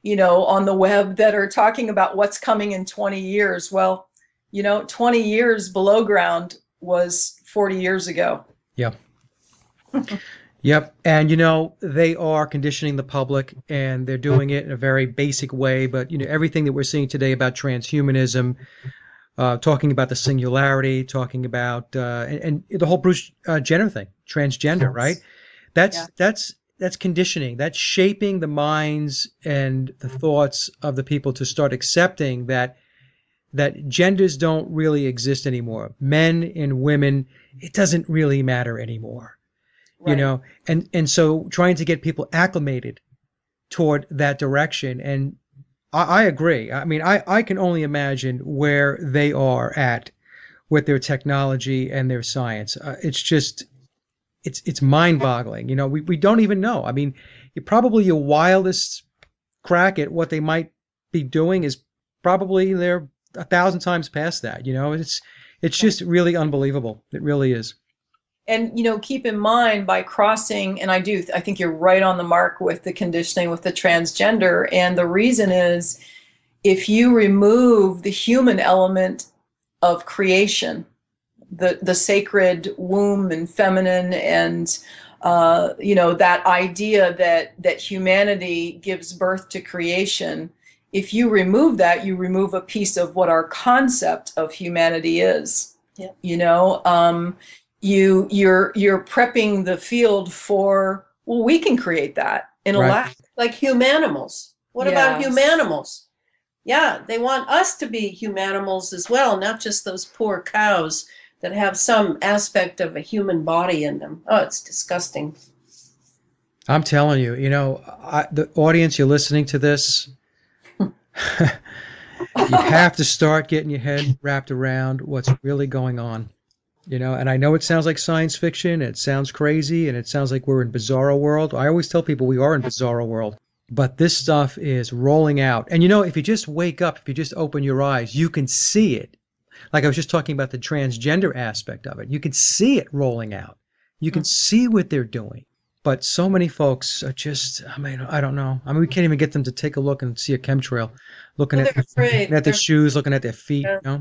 [SPEAKER 3] on the web that are talking about what's coming in 20 years. Well, 20 years below ground was 40 years ago.
[SPEAKER 1] Yeah. Yep. And they are conditioning the public and they're doing it in a very basic way. But everything that we're seeing today about transhumanism, talking about the singularity, talking about and the whole Bruce Jenner thing, transgender, right?
[SPEAKER 3] Yes.
[SPEAKER 1] That's
[SPEAKER 3] Yeah.
[SPEAKER 1] that's that's conditioning. That's shaping the minds and the thoughts of the people to start accepting that genders don't really exist anymore. Men and women, it doesn't really matter anymore.
[SPEAKER 3] Right.
[SPEAKER 1] And so trying to get people acclimated toward that direction. And I agree. I mean, I can only imagine where they are at with their technology and their science. It's just, it's mind-boggling. We don't even know. I mean, probably your wildest crack at what they might be doing is probably they're 1,000 times past that. It's just really unbelievable. It really is.
[SPEAKER 3] And keep in mind, by crossing, and I think you're right on the mark with the conditioning with the transgender. And the reason is, if you remove the human element of creation, the sacred womb and feminine, and that idea that humanity gives birth to creation. If you remove that, you remove a piece of what our concept of humanity is.
[SPEAKER 2] Yeah.
[SPEAKER 3] You're prepping the field for, well, we can create that in a
[SPEAKER 1] Right.
[SPEAKER 3] lab.
[SPEAKER 2] Like humanimals. What about
[SPEAKER 3] Yes.
[SPEAKER 2] humanimals? Yeah, they want us to be humanimals as well, not just those poor cows that have some aspect of a human body in them. Oh, it's disgusting.
[SPEAKER 1] I'm telling you, the audience, you're listening to this, you have to start getting your head wrapped around what's really going on. And I know it sounds like science fiction, it sounds crazy, and it sounds like we're in bizarro world. I always tell people we are in bizarro world, but this stuff is rolling out. And if you just wake up, if you just open your eyes, you can see it. Like I was just talking about the transgender aspect of it. You can see it rolling out. You can see what they're doing. But so many folks are just, I mean, I don't know. I mean, we can't even get them to take a look and see a chemtrail, looking
[SPEAKER 2] Well,
[SPEAKER 1] at
[SPEAKER 2] they're afraid.
[SPEAKER 1] their shoes, looking at their feet,
[SPEAKER 2] Yeah.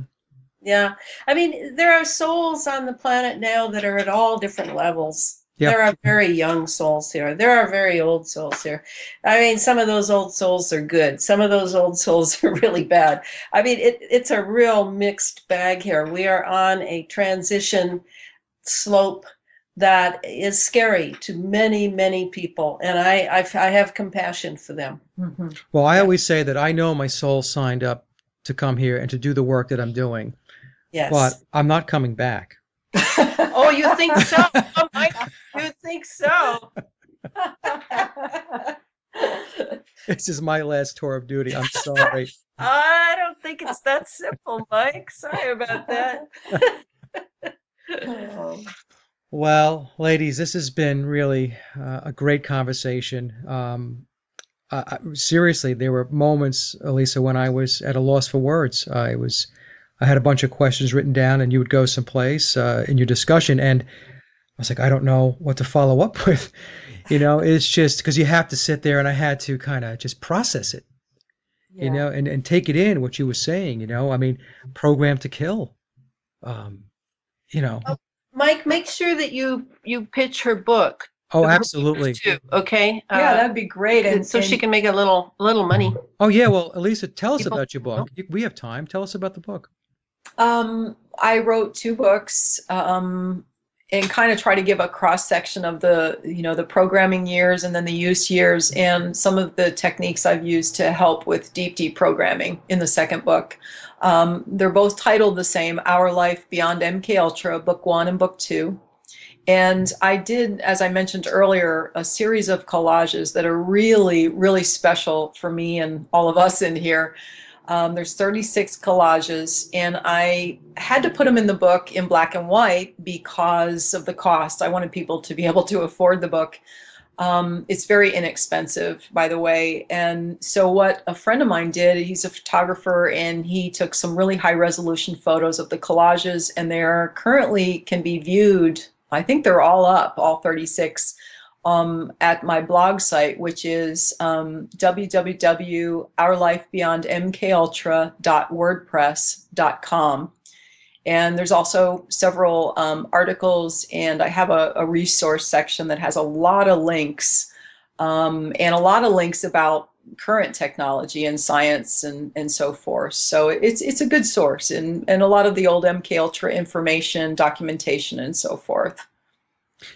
[SPEAKER 2] Yeah. I mean, there are souls on the planet now that are at all different levels.
[SPEAKER 1] Yeah.
[SPEAKER 2] There are very young souls here. There are very old souls here. I mean, some of those old souls are good. Some of those old souls are really bad. I mean, it's a real mixed bag here. We are on a transition slope that is scary to many, many people. And I have compassion for them.
[SPEAKER 3] Mm-hmm.
[SPEAKER 1] Well, I
[SPEAKER 2] Yeah.
[SPEAKER 1] always say that I know my soul signed up to come here and to do the work that I'm doing,
[SPEAKER 2] Yes.
[SPEAKER 1] but I'm not coming back.
[SPEAKER 2] Oh, you think so? Oh, Mike, you think so?
[SPEAKER 1] This is my last tour of duty. I'm sorry.
[SPEAKER 2] I don't think it's that simple, Mike. Sorry about that.
[SPEAKER 1] Well, ladies, this has been really a great conversation. Seriously, there were moments, Elisa, when I was at a loss for words. I had a bunch of questions written down, and you would go someplace in your discussion, and I was like, I don't know what to follow up with. It's just because you have to sit there, and I had to kind of just process it,
[SPEAKER 3] Yeah.
[SPEAKER 1] and take it in what you were saying. I mean, program to kill. Um, you know.
[SPEAKER 2] Mike, make sure that you pitch her book.
[SPEAKER 1] Oh, absolutely.
[SPEAKER 2] Too, okay.
[SPEAKER 3] Yeah, that'd be great. And
[SPEAKER 2] so she can make a little money.
[SPEAKER 1] Oh yeah. Well, Elisa, tell us
[SPEAKER 2] People-
[SPEAKER 1] about your book. We have time. Tell us about the book.
[SPEAKER 3] I wrote 2 books, and kind of try to give a cross section of the programming years and then the use years, and some of the techniques I've used to help with deep programming in the second book. They're both titled the same, Our Life Beyond MKUltra, Book 1 and Book 2. And I did, as I mentioned earlier, a series of collages that are really, really special for me and all of us in here. There's 36 collages, and I had to put them in the book in black and white because of the cost. I wanted people to be able to afford the book. It's very inexpensive, by the way. And so what a friend of mine did, he's a photographer, and he took some really high resolution photos of the collages, and they're currently can be viewed. I think they're all up, all 36, at my blog site, which is www.ourlifebeyondmkultra.wordpress.com. And there's also several articles, and I have a resource section that has a lot of links, and a lot of links about current technology and science and so forth. So it's a good source, and a lot of the old MKUltra information, documentation, and so forth.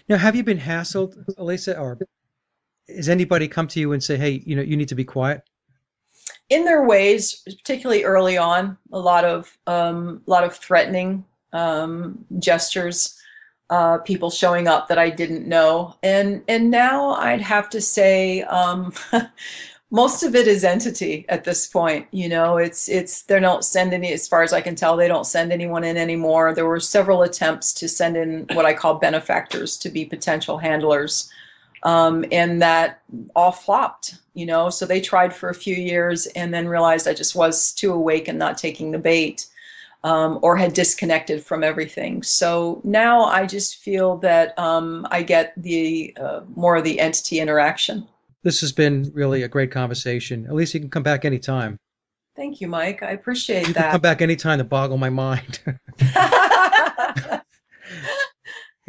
[SPEAKER 1] Now, have you been hassled, Elisa, or has anybody come to you and say, hey, you need to be quiet?
[SPEAKER 3] In their ways, particularly early on, a lot of threatening gestures, people showing up that I didn't know, and now I'd have to say most of it is entity at this point. It's they don't send any, as far as I can tell, they don't send anyone in anymore. There were several attempts to send in what I call benefactors to be potential handlers. And that all flopped, so they tried for a few years and then realized I just was too awake and not taking the bait, or had disconnected from everything. So now I just feel that I get the more of the entity interaction.
[SPEAKER 1] This has been really a great conversation. Elisa, you can come back anytime.
[SPEAKER 3] Thank you, Mike. I appreciate
[SPEAKER 1] You can come
[SPEAKER 3] that.
[SPEAKER 1] back anytime to boggle my mind.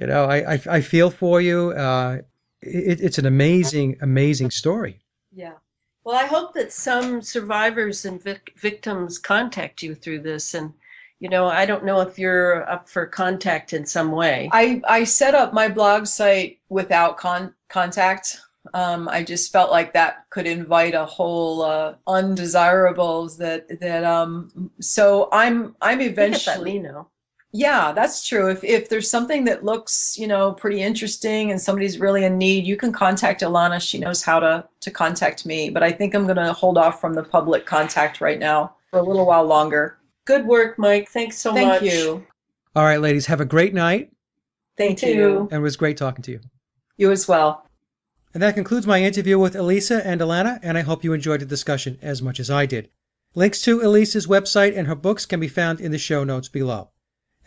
[SPEAKER 1] I feel for you. It's an amazing story.
[SPEAKER 2] Yeah. Well, I hope that some survivors and victims contact you through this. And, I don't know if you're up for contact in some way.
[SPEAKER 3] I set up my blog site without contact. I just felt like that could invite a whole undesirables so I'm eventually.
[SPEAKER 2] Let me know.
[SPEAKER 3] Yeah, that's true. If there's something that looks, pretty interesting and somebody's really in need, you can contact Elana. She knows how to contact me. But I think I'm going to hold off from the public contact right now for a little while longer.
[SPEAKER 2] Good work, Mike. Thanks so much.
[SPEAKER 3] Thank you.
[SPEAKER 1] All right, ladies, have a great night.
[SPEAKER 3] Thank
[SPEAKER 2] You
[SPEAKER 3] you.
[SPEAKER 2] too.
[SPEAKER 1] And it was great talking to you.
[SPEAKER 3] You as well.
[SPEAKER 1] And that concludes my interview with Elisa and Elana, and I hope you enjoyed the discussion as much as I did. Links to Elisa's website and her books can be found in the show notes below.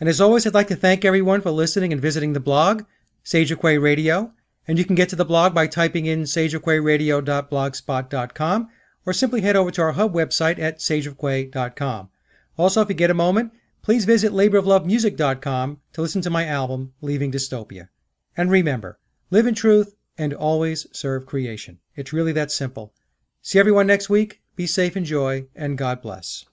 [SPEAKER 1] And as always, I'd like to thank everyone for listening and visiting the blog, Sage of Quay Radio. And you can get to the blog by typing in sageofquayradio.blogspot.com or simply head over to our hub website at sageofquay.com. Also, if you get a moment, please visit laboroflovemusic.com to listen to my album, Leaving Dystopia. And remember, live in truth and always serve creation. It's really that simple. See everyone next week. Be safe, enjoy, and God bless.